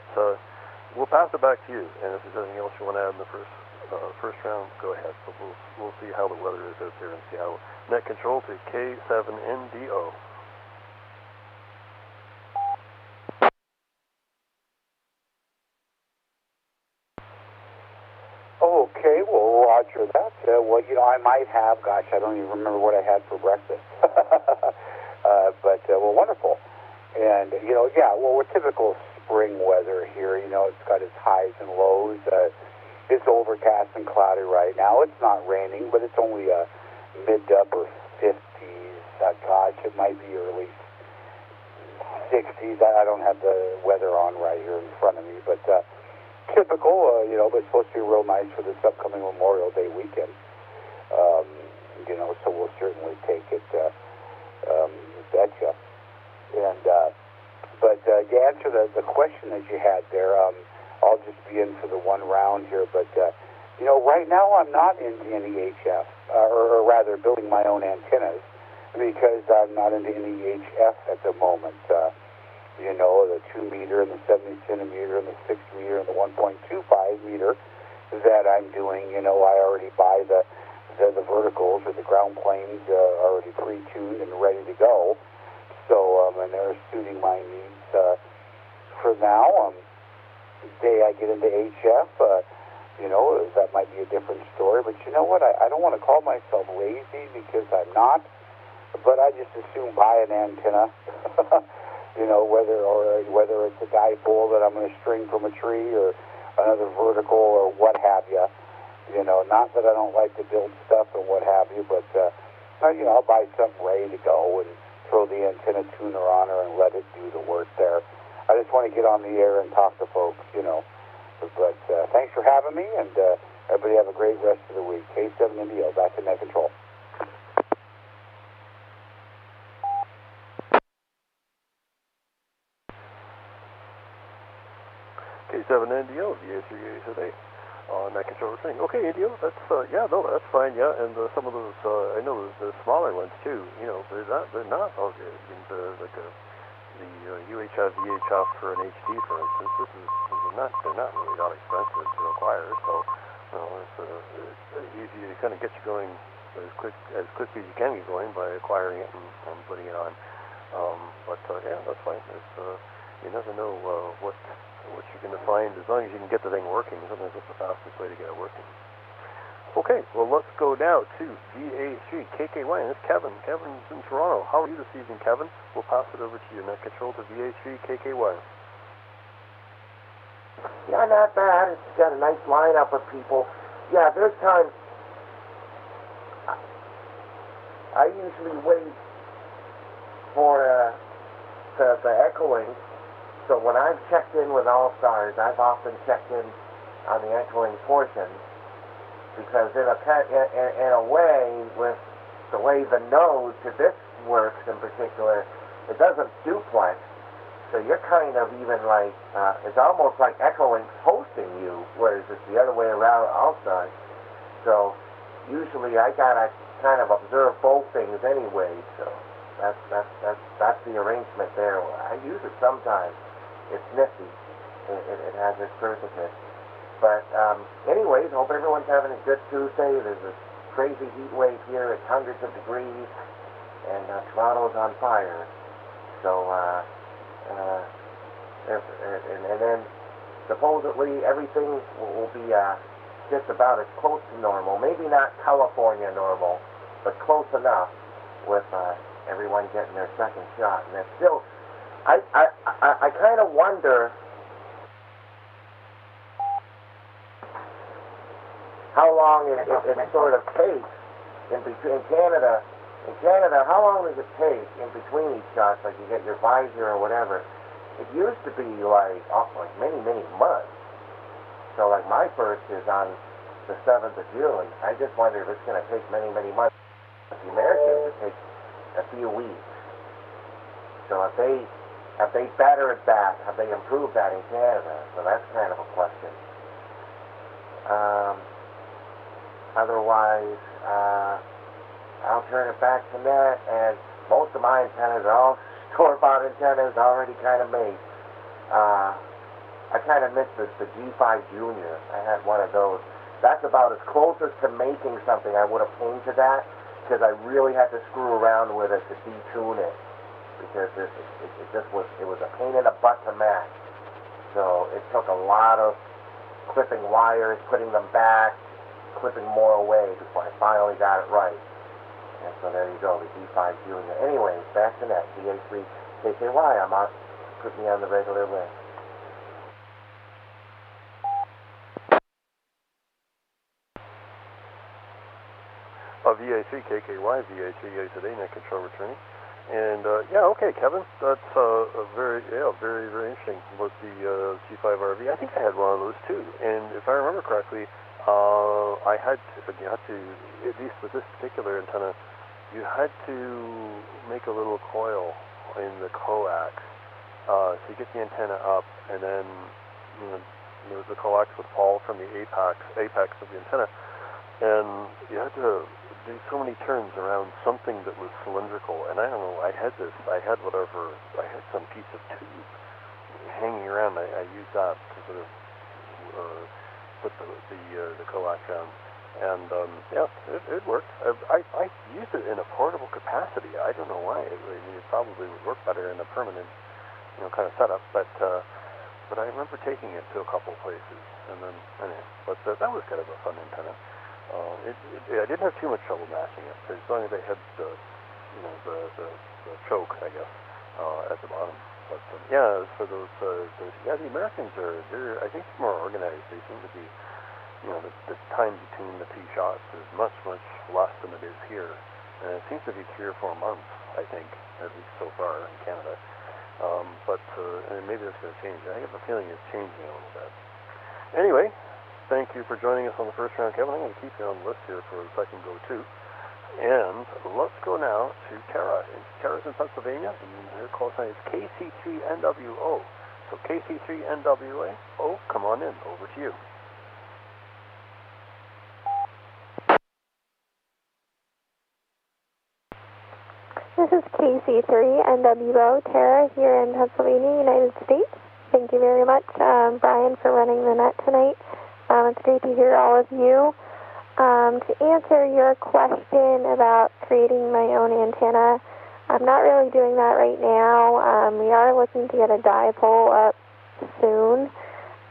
S7: we'll pass it back to you. And if there's anything else you want to add in the first round, go ahead. But we'll see how the weather is out there in Seattle. Net control to K7NDO.
S12: Okay, well, roger that. I might have, I don't even remember what I had for breakfast. But wonderful. And, we're typical spring weather here. It's got its highs and lows. It's overcast and cloudy right now. It's not raining, but it's only mid to upper 50s. It might be early 60s. I don't have the weather on right here in front of me, but typical, but it's supposed to be real nice for this upcoming Memorial Day weekend. So we'll certainly take it, betcha. And, but to answer the question that you had there, I'll just be in for the one round here, but, right now I'm not into any HF, or rather building my own antennas, because I'm not into any HF at the moment. The 2 meter and the 70 centimeter and the 6 meter and the 1.25 here that I'm doing. You know, I already buy the verticals or the ground planes already pre-tuned and ready to go. So, and they're suiting my needs for now. The day I get into HF, you know, that might be a different story. But you know what? I don't want to call myself lazy because I'm not. But I just assume buy an antenna, you know, whether it's a dipole that I'm going to string from a tree or another vertical or what have you. You know, not that I don't like to build stuff or what have you, but you know, I'll buy something ready to go and throw the antenna tuner on her and let it do the work there. I just want to get on the air and talk to folks, you know. But thanks for having me, and everybody have a great rest of the week. K7 Indio, back to net control.
S7: K7 Indio, VE3MIS VHF net control thing. Okay, Indio, that's yeah, no, that's fine, yeah. And some of those, I know the smaller ones too. You know, they're not all good. I mean, the UHF VHF for an HD, for instance, they're not really that expensive to acquire. So, you know, it's easy to kind of get you going as quickly as you can get going by acquiring it and putting it on. But yeah, that's fine. You never know what you're going to find, as long as you can get the thing working. Sometimes that's the fastest way to get it working. Okay, well, let's go now to VA3 KKY, and it's Kevin. Kevin's in Toronto. How are you this evening, Kevin? We'll pass it over to you. Net control to VA3 KKY.
S13: Yeah, not bad. It's got a nice lineup of people. Yeah, there's times I usually wait for the echoing. So when I've checked in with All-Stars, I've often checked in on the echoing portion, because in a way, with the way the node to this works in particular, it doesn't duplex. So you're kind of even like, it's almost like echoing's hosting you, whereas it's the other way around All-Stars. So usually I gotta kind of observe both things anyway, so that's the arrangement there. I use it sometimes. It's nifty. It has its purposes. But anyways, hope everyone's having a good Tuesday. There's a crazy heat wave here. It's hundreds of degrees, and Toronto's on fire. So, and then supposedly everything will be just about as close to normal. Maybe not California normal, but close enough with everyone getting their second shot. And it's still, I kind of wonder how long it sort of takes in between Canada. In Canada, how long does it take in between each shots? Like you get your visor or whatever. It used to be like many months. So like my first is on the 7th of June. I just wonder if it's going to take many months. The Americans, it takes a few weeks. So have they bettered that? Have they improved that in Canada? So that's kind of a question. Otherwise, I'll turn it back to net, and most of my antennas are all store-bought antennas already kind of made. I kind of missed the G5 Junior. I had one of those. That's about as close as to making something I would have came to that, because I really had to screw around with it to detune it, because it was a pain in the butt to match. So it took a lot of clipping wires, putting them back, clipping more away before I finally got it right. And so there you go, the G5 Junior. Anyways, back to net, VA3 KKY. I'm on. Put me on the regular list.
S7: VA3 KKY, VA3 today, net control returning. And yeah, okay, Kevin, that's very interesting about the G5 RV. I think I had one of those too. And if I remember correctly, you had to, at least with this particular antenna, you had to make a little coil in the coax. So you get the antenna up, and then the coax would fall from the apex of the antenna, and you had to do so many turns around something that was cylindrical. And I don't know, I had some piece of tube hanging around. I used that to sort of put the coax down. And yeah, it worked. I used it in a portable capacity. I don't know why. I mean, it probably would work better in a permanent, kind of setup. But I remember taking it to a couple places, and then anyway. But that was kind of a fun antenna. I didn't have too much trouble matching it, as long as I had the choke, I guess, at the bottom. But yeah, for those the Americans they're I think more organized. They seem to be. The time between the two shots is much, much less than it is here. And it seems to be 3 or 4 months, I think, at least so far in Canada. But maybe that's going to change. I have a feeling it's changing a little bit. Anyway, thank you for joining us on the first round, Kevin. I'm going to keep you on the list here for the second go, too. And let's go now to Tara. Tara's in Pennsylvania, and her call sign is KC3NWO. So KC3NWA, come on in. Over to you.
S14: This is KC3NWO, Tara, here in Pennsylvania, United States. Thank you very much, Brian, for running the net tonight. It's great to hear all of you. To answer your question about creating my own antenna, I'm not really doing that right now. We are looking to get a dipole up soon,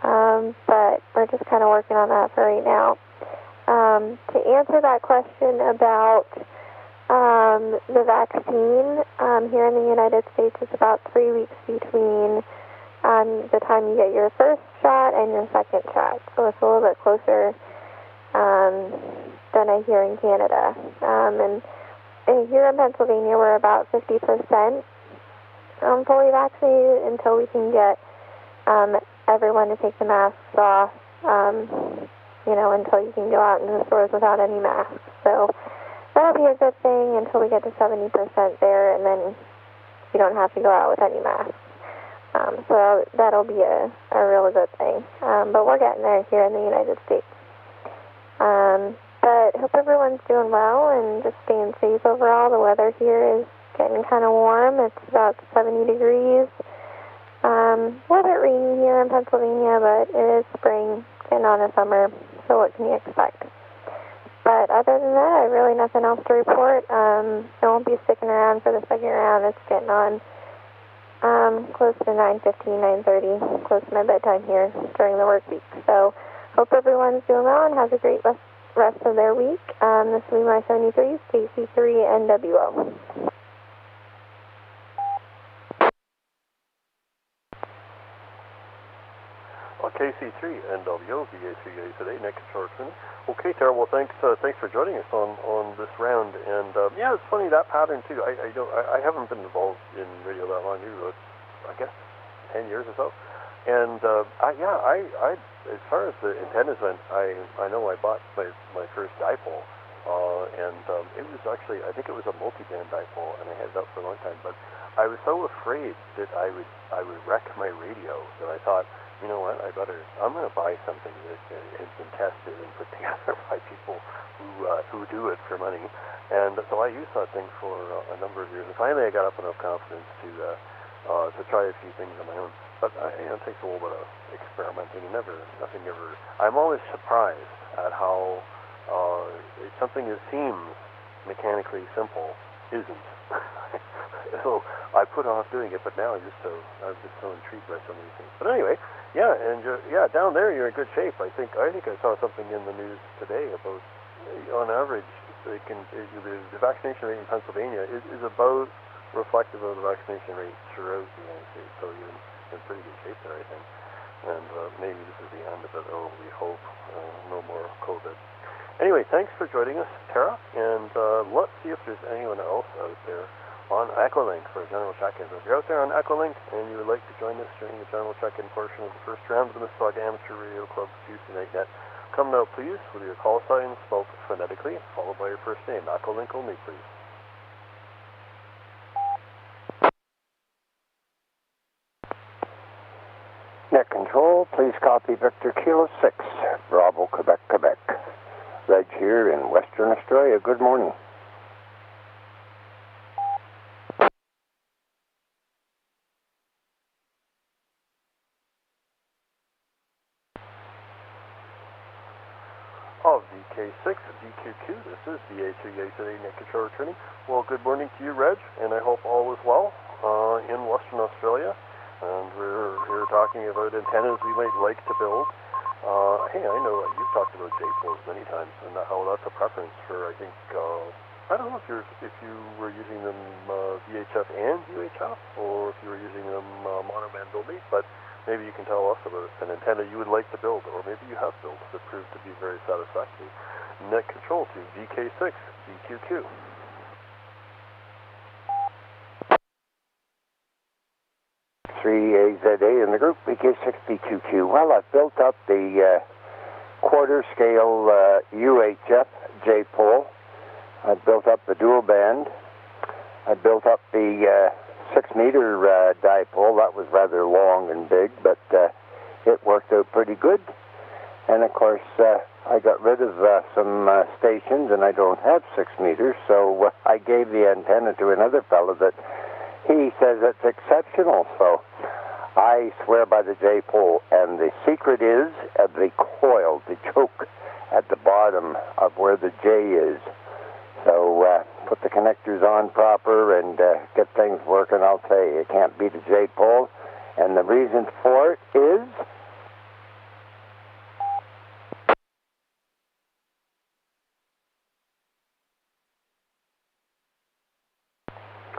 S14: but we're just kind of working on that for right now. To answer that question about the vaccine, here in the United States, it's about 3 weeks between the time you get your first shot and your second shot. So it's a little bit closer than I hear in Canada. And here in Pennsylvania, we're about 50% fully vaccinated until we can get everyone to take the masks off, until you can go out into the stores without any masks. So that'll be a good thing until we get to 70% there, and then you don't have to go out with any masks. So that'll be a really good thing. But we're getting there here in the United States. But hope everyone's doing well and just staying safe overall. The weather here is getting kind of warm. It's about 70 degrees. A little bit rainy here in Pennsylvania, but it is spring, getting on to summer, so what can you expect? But other than that, I have really nothing else to report. I won't be sticking around for the second round. It's getting on close to 9:15, 9:30, close to my bedtime here during the work week. So hope everyone's doing well and has a great rest of their week. This will be my 73, KC3NWO.
S7: KC3NWO, VE3MIS today, net controller tuner. Okay, Tara, well, thanks for joining us on this round. And yeah, it's funny, that pattern too. I haven't been involved in radio that long either. I guess 10 years or so. And as far as the antennas went, I know I bought my first dipole, and it was actually, I think it was a multi-band dipole, and I had it up for a long time. But I was so afraid that I would wreck my radio that I thought, you know what, I'm going to buy something that has been tested and put together by people who do it for money. And so I used that thing for a number of years. And finally I got up enough confidence to try a few things on my own. But it takes a little bit of experimenting. Nothing ever. I'm always surprised at how something that seems mechanically simple isn't. So I put off doing it, but now I'm just so intrigued by some of these things. But anyway, yeah, and down there you're in good shape. I think I saw something in the news today about, on average, the vaccination rate in Pennsylvania is about reflective of the vaccination rate throughout the United States. So you're in pretty good shape there, I think. And maybe this is the end of it. Oh, we hope no more COVID. Anyway, thanks for joining us, Tara. And let's see if there's anyone else out there on Echolink for a general check-in. So if you're out there on Echolink and you would like to join us during the general check-in portion of the first round of the Mississauga Amateur Radio Club's Tuesday Night Net, come now, please, with your call sign spelled phonetically, followed by your first name. Echolink only, please.
S15: Net control, please copy Victor Kilo 6, Bravo, Quebec, Quebec. Reg here in Western Australia. Good morning.
S7: of VK6 DQQ. This is VE3MIS Net Controller Training. Well, good morning to you, Reg, and I hope all is well in Western Australia. And we're here talking about antennas we might like to build. Hey, I know you've talked about J-poles many times, and how that's a preference for, I think, I don't know if you were using them VHF and UHF, or if you were using them monoband only, but maybe you can tell us about an antenna you would like to build, or maybe you have built that proved to be very satisfactory. Net control to VK6 DQQ.
S15: VE3MIS in the group, VK6DQQ. Well, I've built up the quarter scale UHF J-pole. I've built up the dual band. I built up the 6-meter dipole. That was rather long and big, but it worked out pretty good. And of course, I got rid of some stations, and I don't have 6 meters, so I gave the antenna to another fellow that he says it's exceptional. So I swear by the J-pole, and the secret is the coil, the choke at the bottom of where the J is. So put the connectors on proper and get things working. I'll tell you, you can't beat a J-pole, and the reason for it is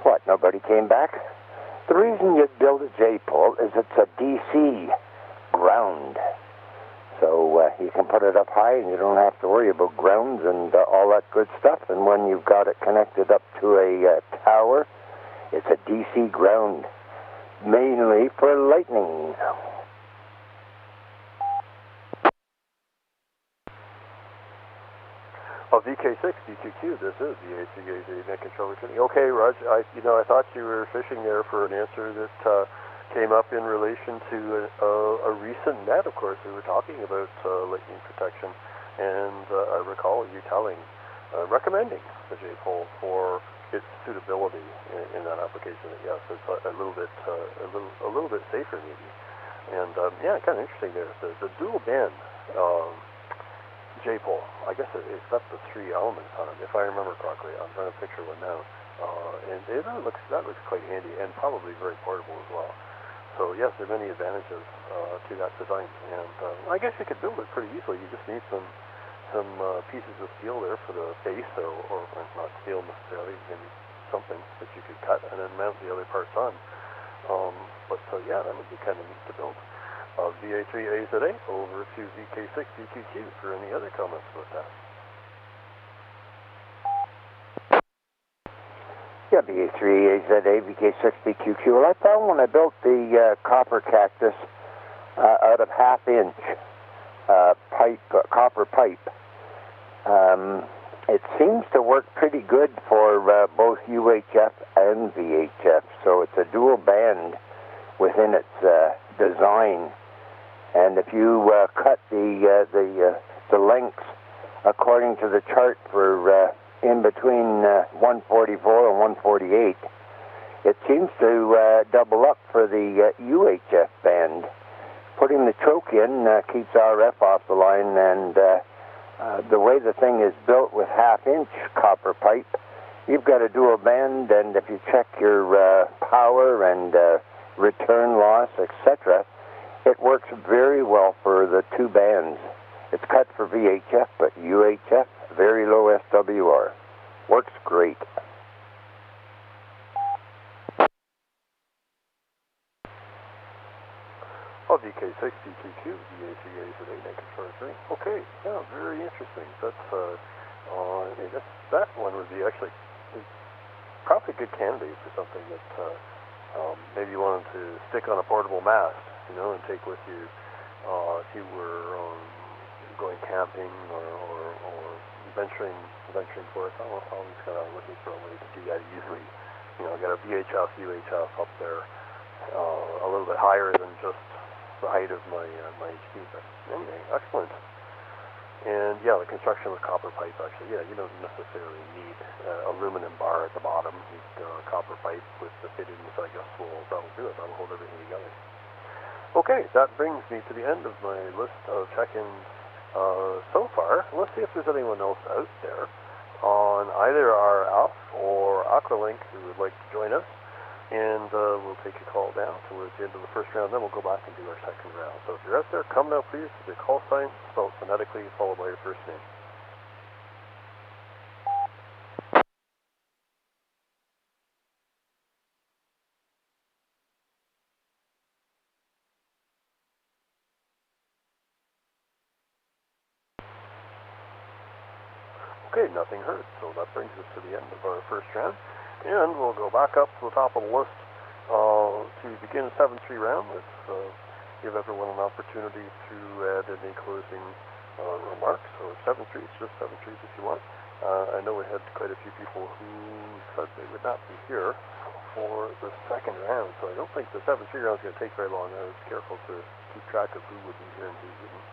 S15: what? Nobody came back? The reason you build a J-pole is it's a DC ground. So you can put it up high and you don't have to worry about grounds and all that good stuff. And when you've got it connected up to a tower, it's a DC ground, mainly for lightning.
S7: VK6 DQQ, this is the VE3MIS Net Controller Training. Okay, Raj, I thought you were fishing there for an answer that came up in relation to a recent net. Of course, we were talking about lightning protection, and I recall you recommending the J-pole for its suitability in that application. Yes, it's a little bit safer maybe, and yeah, kind of interesting there. The dual band J-pole, I guess it's got the 3 elements on it, if I remember correctly. I'm trying to picture one now, and that looks quite handy and probably very portable as well. So yes, there are many advantages to that design, and I guess you could build it pretty easily. You just need some pieces of steel there for the base, or not steel necessarily, maybe something that you could cut and then mount the other parts on. But yeah, that would be kind of neat to build. VE3MIS over to VK6 DQQ for any other comments about that.
S15: Yeah, VE3MIS VK6 DQQ. Well, I found when I built the copper cactus out of half-inch copper pipe, it seems to work pretty good for both UHF and VHF. So it's a dual band within its design. And if you cut the lengths according to the chart for in between 144 and 148, it seems to double up for the UHF band. Putting the choke in keeps RF off the line, and the way the thing is built with half-inch copper pipe, you've got a dual band, and if you check your power and return loss, etc., it works very well for the 2 bands. It's cut for VHF, but UHF, very low SWR. Works great.
S7: VK6 DQQ, VE3MIS Net Controller Training. Okay, yeah, very interesting. That one would be actually probably a good candidate for something that maybe you wanted to stick on a portable mast, and take with you if you were going camping or venturing forth. I'm just kind of looking for a way to do that easily. I got a VHF, UHF up there, a little bit higher than just the height of my HP. But anyway, excellent. And yeah, the construction with copper pipe, actually, yeah, you don't necessarily need aluminum bar at the bottom. You need copper pipe with the fittings, I guess, that'll do it. That'll hold everything together. Okay, that brings me to the end of my list of check-ins so far. Let's see if there's anyone else out there on either RF or Aqualink who would like to join us. And we'll take a call down towards the end of the first round, then we'll go back and do our second round. So if you're out there, come now please with your call sign spelled phonetically followed by your first name. Okay, nothing heard, so that brings us to the end of our first round. And we'll go back up to the top of the list to begin a 7-3 round. Let's give everyone an opportunity to add any closing remarks. So 7-3, it's just 7-3s if you want. I know we had quite a few people who said they would not be here for the second round, so I don't think the 7-3 round is going to take very long. I was careful to keep track of who would be here and who wouldn't.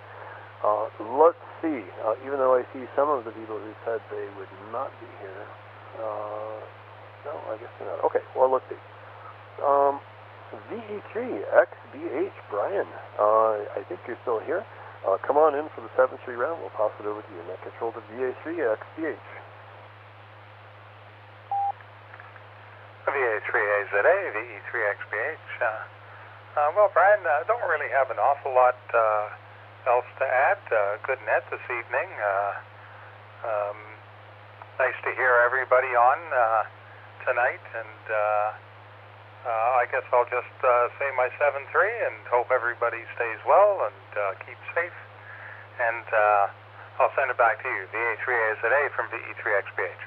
S7: Let's see, even though I see some of the people who said they would not be here, no, I guess they're not. Okay, well, let's see. VE3XBH, Brian, I think you're still here. Come on in for the 7-3 round. We'll pass it over to you. Net control to VA3XBH.
S2: VA3AZA, VE3XBH. Well, Brian, I don't really have an awful lot else to add. Good net this evening. Nice to hear everybody on tonight, and I guess I'll just say my 7-3 and hope everybody stays well and keeps safe. And I'll send it back to you. VA3AZA from VE3XBH.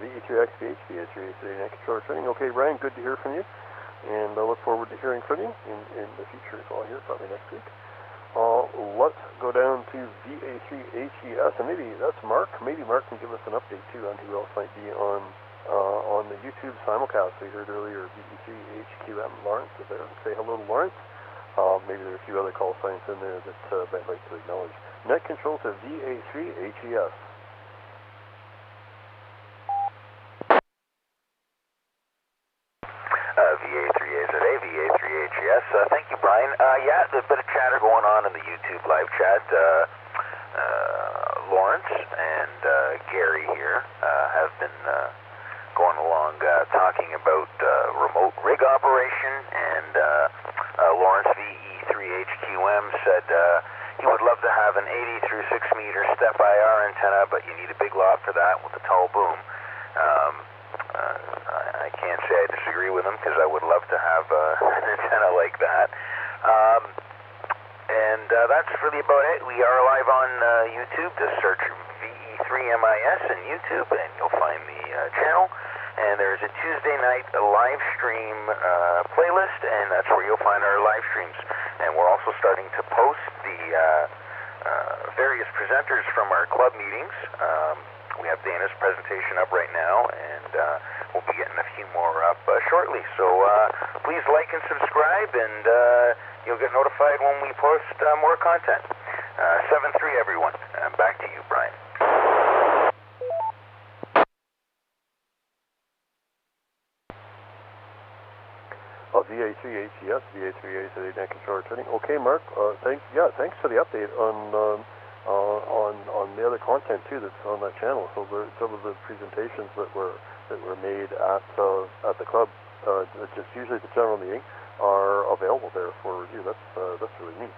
S7: VE3XBH, VA3AZA net controller training. Okay, Brian, good to hear from you. And I look forward to hearing from you in the future as well here, probably next week. Let's go down to VA3HES, and maybe that's Mark. Maybe Mark can give us an update too on who else might be on the YouTube simulcast. We heard earlier VE3HQM. Lawrence is there. Say hello to Lawrence. Maybe there are a few other call signs in there that I'd like to acknowledge. Net control to VA3HES.
S1: VA3AZA, VA3HES. Thank you, Brian. Yeah, there's a bit of chatter going on in the YouTube live chat. Lawrence and Gary here have been going along talking about remote rig operation, and Lawrence VE3HQM said he would love to have an 80 through 6 meter step IR antenna, but you need a big lot for that with a tall boom. I can't say I disagree with him, because I would love to have an antenna like that. And that's really about it. We are live on YouTube. Just search VE3MIS in YouTube, and you'll find the channel. And there's a Tuesday night live stream playlist, and that's where you'll find our live streams. And we're also starting to post the various presenters from our club meetings. We have Dana's presentation up right now, and we'll be getting a few more up shortly. So please like and subscribe, and you'll get notified when we post more content. 7-3, everyone. Back to you, Brian.
S7: VA3HES, VA3AZA net controller training. Okay, Mark. Thanks for the update on the other content too that's on that channel. So some of the presentations that were made at the club, just usually the general meeting, are available there for review. That's really neat.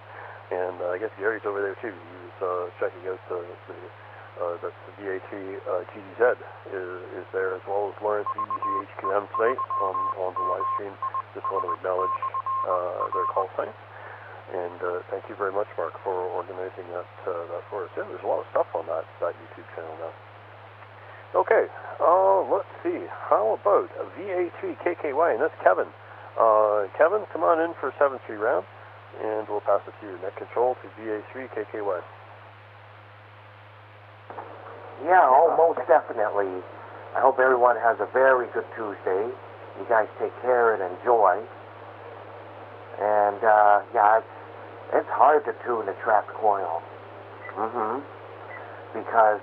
S7: And I guess Gary's over there too. He was checking out that the VA3 GDZ is there, as well as Lawrence VE3HQM tonight on the live stream. Just want to acknowledge their call sign. And thank you very much, Mark, for organizing that for us. Yeah, there's a lot of stuff on that YouTube channel now. Okay, let's see. How about a VA3KKY? And that's Kevin. Kevin, come on in for a 7-3 round, and we'll pass it to you. Net control to VA3KKY.
S13: Yeah, most definitely. I hope everyone has a very good Tuesday. You guys take care and enjoy. And, yeah, it's hard to tune a trapped coil. Because,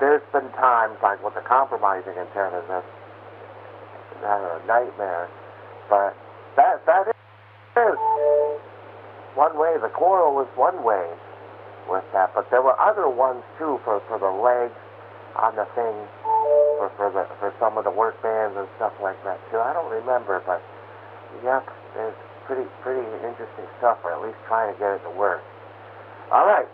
S13: there's been times, like with the compromising antennas, that nightmare. But that is one way. The coil was one way with that, but there were other ones too for the legs on the thing, for some of the work bands and stuff like that too. I don't remember, but yeah, it's pretty interesting stuff, or at least trying to get it to work. All right,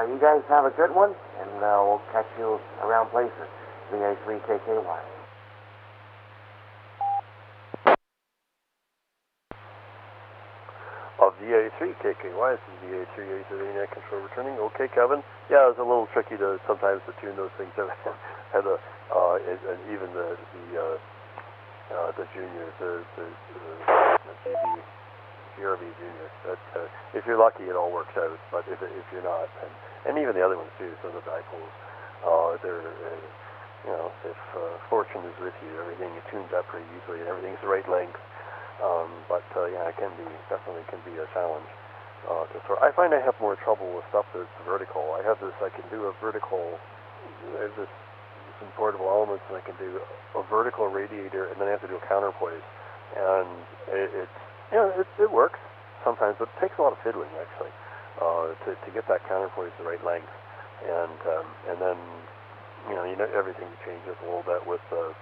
S13: you guys have a good one, and we'll catch you around places. VA3KKY.
S7: VA3KKY, this is VA3 net control returning. Okay, Kevin. Yeah, it was a little tricky sometimes to tune those things. I had and even the junior, the GB. CRV Junior. If you're lucky, it all works out. But if you're not, and even the other ones too, some of the dipoles, they're if fortune is with you, everything tunes up pretty easily, and everything's the right length. But yeah, it definitely can be a challenge. I find I have more trouble with stuff that's vertical. I can do a vertical. I have some portable elements, and I can do a vertical radiator, and then I have to do a counterpoise, and it works sometimes, but it takes a lot of fiddling actually to get that counterpoise the right length, and then everything changes a little bit with the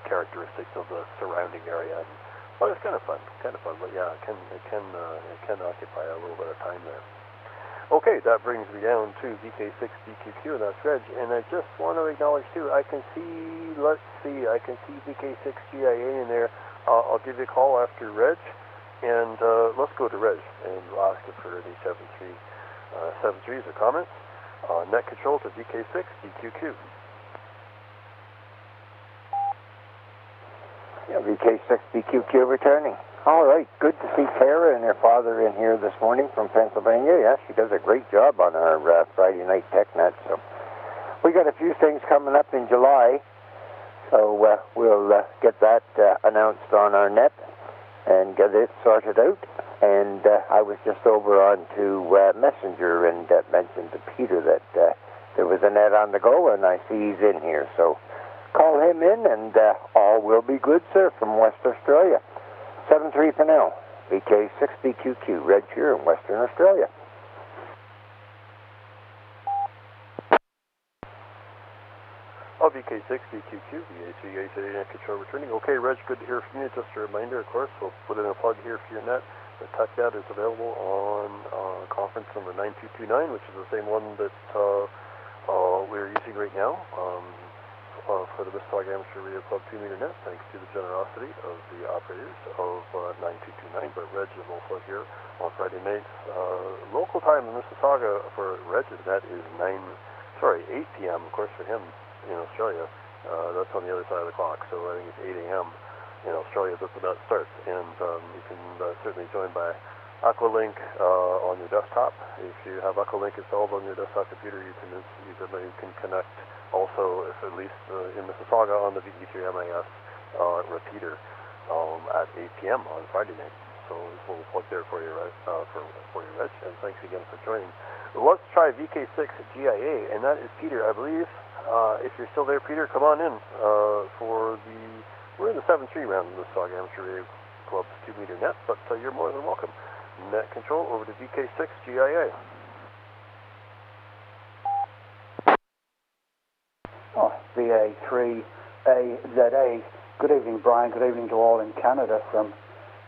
S7: characteristics of the surrounding area. Well, it's kind of fun, but yeah, it can occupy a little bit of time there. Okay, that brings me down to VK6BQQ, and that's Reg. And I just want to acknowledge too, I can see VK6GIA in there. I'll give you a call after Reg. And let's go to Reg, and we'll ask him for any 73s or comments. Net control to VK6, DQQ.
S15: Yeah, VK6, DQQ returning. All right, good to see Tara and her father in here this morning from Pennsylvania. Yeah, she does a great job on our Friday night TechNet. So we got a few things coming up in July, so we'll get that announced on our net and get it sorted out. And I was just over onto Messenger and mentioned to Peter that there was a net on the go, and I see he's in here. So call him in, and all will be good, sir, from West Australia. 7-3 for now. VK6BQQ, Reg here in Western Australia.
S7: VK6BQQ, VA3 net control returning. Okay, Reg, good to hear from you. Just a reminder, of course, we'll put in a plug here for your net. The TechNet is available on conference number 9229, which is the same one that we're using right now for the Mississauga Amateur Radio Club 2-meter net, thanks to the generosity of the operators of 9229. But Reg is also here on Friday nights. Local time in Mississauga for Reg's net is 8 p.m. Of course, for him in Australia, that's on the other side of the clock. So I think it's 8 a.m. in Australia that the net starts. And you can certainly join by Aqualink on your desktop. If you have Aqualink installed on your desktop computer, you can connect also, if at least in Mississauga, on the VE3MIS repeater at 8 p.m. on Friday night. So it's a little plug there for you, for you, Reg. And thanks again for joining. Let's try VK6GIA, and that is Peter, I believe. If you're still there, Peter, come on in we're in the 7-3 round of the Mississauga Amateur Radio Club's 2-meter net, but you're more than welcome. Net control over to VK6GIA.
S16: VA3AZA. Good evening, Brian. Good evening to all in Canada from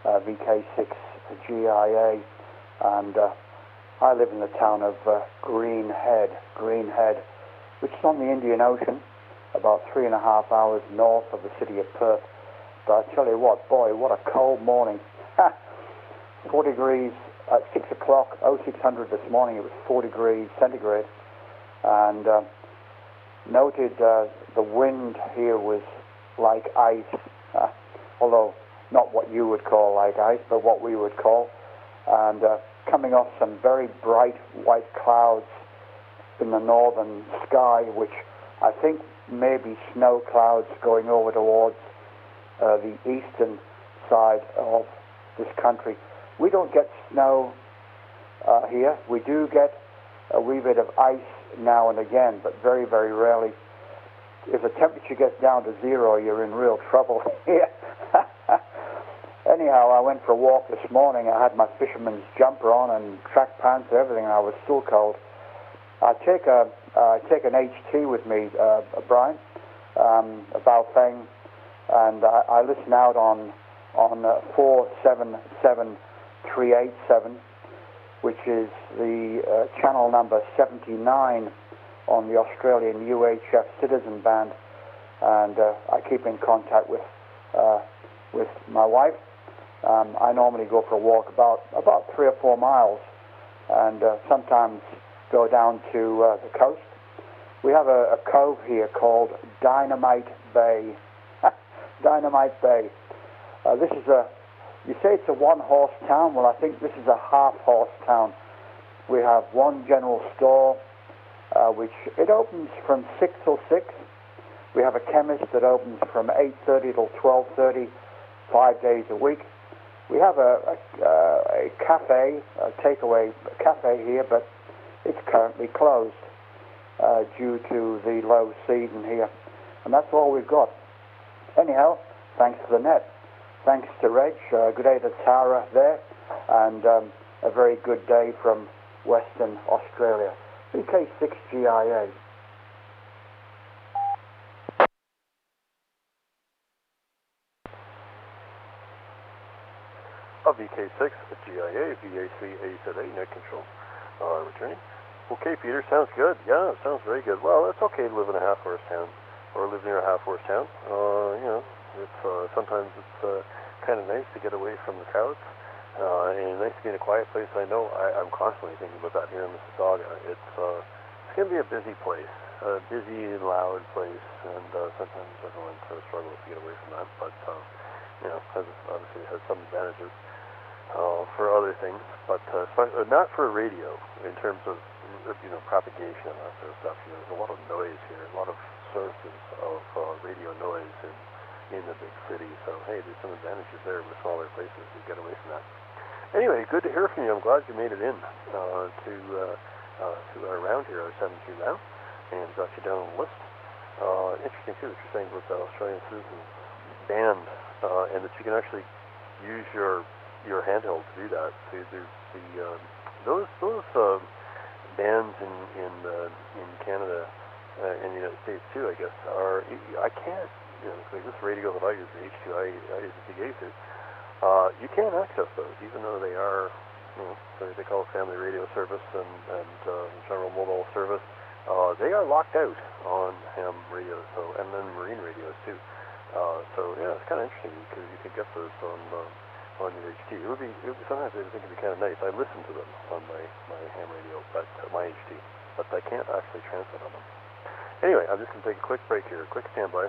S16: VK6GIA. And I live in the town of Greenhead, which is on the Indian Ocean, about 3.5 hours north of the city of Perth. But I tell you what, boy, what a cold morning. 4 degrees at 6 o'clock, 0600 this morning, it was 4 degrees centigrade. And noted the wind here was like ice, although not what you would call like ice, but what we would call. And coming off some very bright white clouds in the northern sky, which I think may be snow clouds going over towards the eastern side of this country. We don't get snow here. We do get a wee bit of ice now and again, but very, very rarely. if the temperature gets down to 0, you're in real trouble here. Anyhow, I went for a walk this morning. I had my fisherman's jumper on and track pants and everything, and I was still cold. I take an HT with me, Brian, a Baofeng, and I listen out on 477387, which is the channel number 79 on the Australian UHF Citizen Band, and I keep in contact with my wife. I normally go for a walk about 3 or 4 miles, and sometimes go down to the coast. We have a cove here called Dynamite Bay. Dynamite Bay. This is you say it's a one-horse town. Well, I think this is a half-horse town. We have one general store, which it opens from 6 till 6. We have a chemist that opens from 8:30 till 12:30, 5 days a week. We have a cafe, a takeaway cafe here, but it's currently closed due to the low season here. And that's all we've got. Anyhow, thanks to the net. Thanks to Reg. Good day to Tara there. And a very good day from Western Australia. VK6GIA.
S7: VK6 GIA, VA3AZA, net control. Returning. Okay, Peter, sounds good. Yeah, it sounds very good. Well, it's okay to live in a half-horse town, or live near a half-horse town. Sometimes it's kind of nice to get away from the crowds, and nice to be in a quiet place. I know I'm constantly thinking about that here in Mississauga. It's going to be a busy place, a busy and loud place, and sometimes everyone sort of struggles to get away from that, but obviously it has some advantages for other things, but not for radio in terms of propagation and that sort of stuff. There's a lot of noise here, a lot of sources of radio noise in the big city. So hey, there's some advantages there with smaller places to get away from that. Anyway, good to hear from you. I'm glad you made it in to our round here, our 7th now, and got you down on the list. Interesting too that you're saying about the Australian Citizens Band, and that you can actually use your handheld to do that. So those bands in Canada and the United States too, I guess, I can't, like this radio that I use, the H2I use the VA2, you can't access those, even though they are, they call it family radio service and general mobile service. They are locked out on ham radios, and then marine radios too. So yeah, it's kind of interesting because you can get those on your HT. It would be sometimes I think it'd be kind of nice. I listen to them on my ham radio, but my HT, but I can't actually transmit on them. Anyway, I'm just going to take a quick break here, quick standby.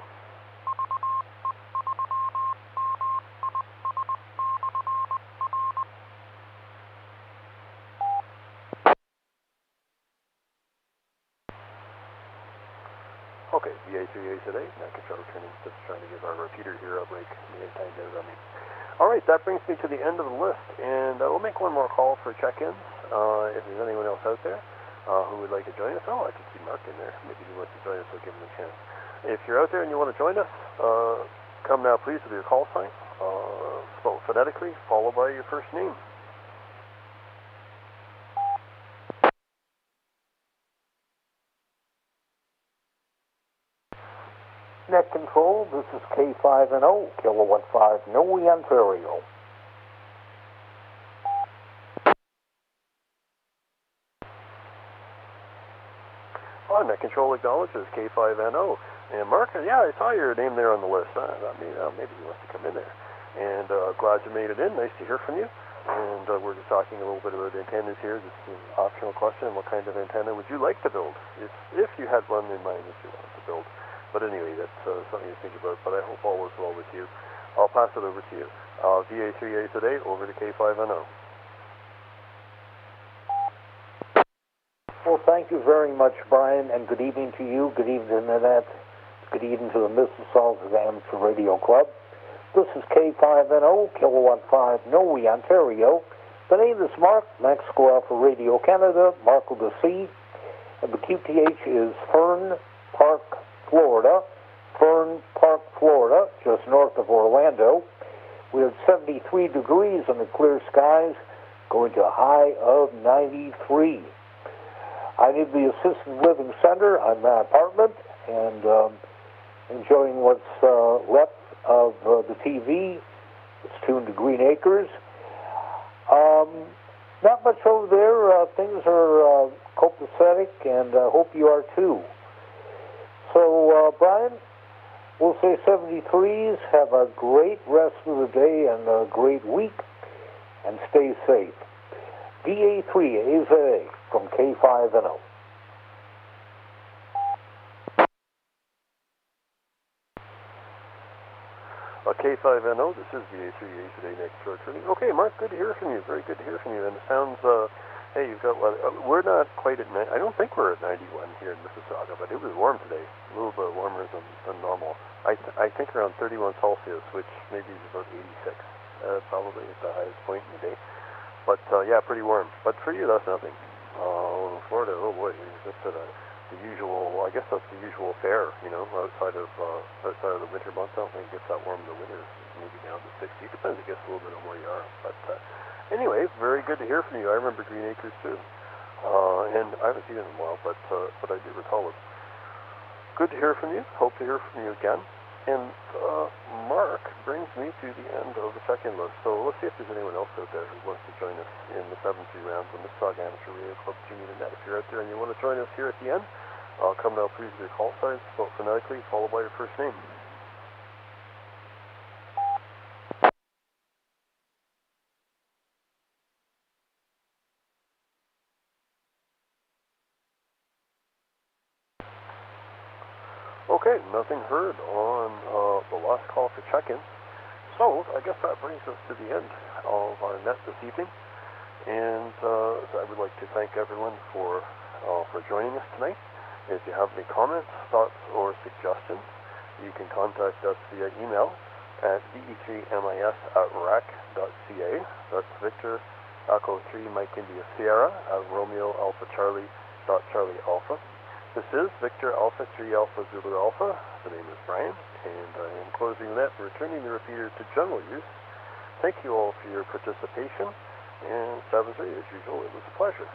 S7: Okay, VA3A today, net control returning, just trying to give our repeater here a break. Anytime you get it on me. Alright, that brings me to the end of the list, and we'll make one more call for check-ins. If there's anyone else out there who would like to join us. Oh, I can see Mark in there. Maybe he wants to join us, so give him a chance. If you're out there and you want to join us, come now please with your call sign, spelled phonetically, followed by your first name.
S17: Net control, this is K5NO, Kilo 15, Noe, Ontario.
S7: Net control acknowledges K5NO. And Mark, yeah, I saw your name there on the list. Maybe you must have come in there. And glad you made it in. Nice to hear from you. And we're just talking a little bit about antennas here. Just an optional question. What kind of antenna would you like to build? If you had one in mind that you wanted to build. But anyway, that's something to think about. But I hope all is well with you. I'll pass it over to you. VA3A today, over to K5NO.
S17: Well, thank you very much, Brian, and good evening to you. Good evening to Nanette. Good evening to the Mississauga Amateur Radio Club. This is K5NO, Kilo 15, Noe, Ontario. The name is Mark, Mexico Alpha Radio Canada, Marco de C. And the QTH is Fern Park Florida, Fern Park, Florida, just north of Orlando. We had 73 degrees in the clear skies, going to a high of 93. I need the assisted living center on my apartment and enjoying what's left of the TV. It's tuned to Green Acres. Not much over there. Things are copacetic, and I hope you are too. So, Brian, we'll say 73s. Have a great rest of the day and a great week, and stay safe. VE3MIS from K5NO.
S7: K5NO, this is VE3MIS today next short training. Okay, Mark, good to hear from you. Very good to hear from you. And it sounds, hey, you've got, we're not quite at, I don't think we're at 91 here in Mississauga, but it was warm today. A little bit warmer than normal. I think around 31 Celsius, which maybe is about 86, probably at the highest point in the day. But, yeah, pretty warm. But for you, that's nothing. Florida, oh boy, that's the usual, I guess that's the usual fare, you know, outside of the winter months. I don't think it gets that warm in the winter. It's maybe down to 60. Depends, I guess, a little bit on where you are. But anyway, very good to hear from you. I remember Green Acres too. And I haven't seen it in a while, but I do recall it. Good to hear from you. Hope to hear from you again. And Mark brings me to the end of the check-in list. So let's see if there's anyone else out there who wants to join us in the 7-3 rounds of the Mississauga Amateur Radio Club Junior Net. If you're out there and you want to join us here at the end, come now please with your call signs, spelled phonetically, followed by your first name. Okay, nothing heard on the last call for check-in. So I guess that brings us to the end of our net this evening. And so I would like to thank everyone for joining us tonight. If you have any comments, thoughts, or suggestions, you can contact us via email at VE3MIS@RAC.ca. That's Victor Echo 3 Mike India Sierra at Romeo Alpha Charlie Alpha. This is Victor Alpha 3 Alpha Zulu Alpha. The name is Brian, and I am closing the net, returning the repeater to general use. Thank you all for your participation, and 7-3, as usual, it was a pleasure.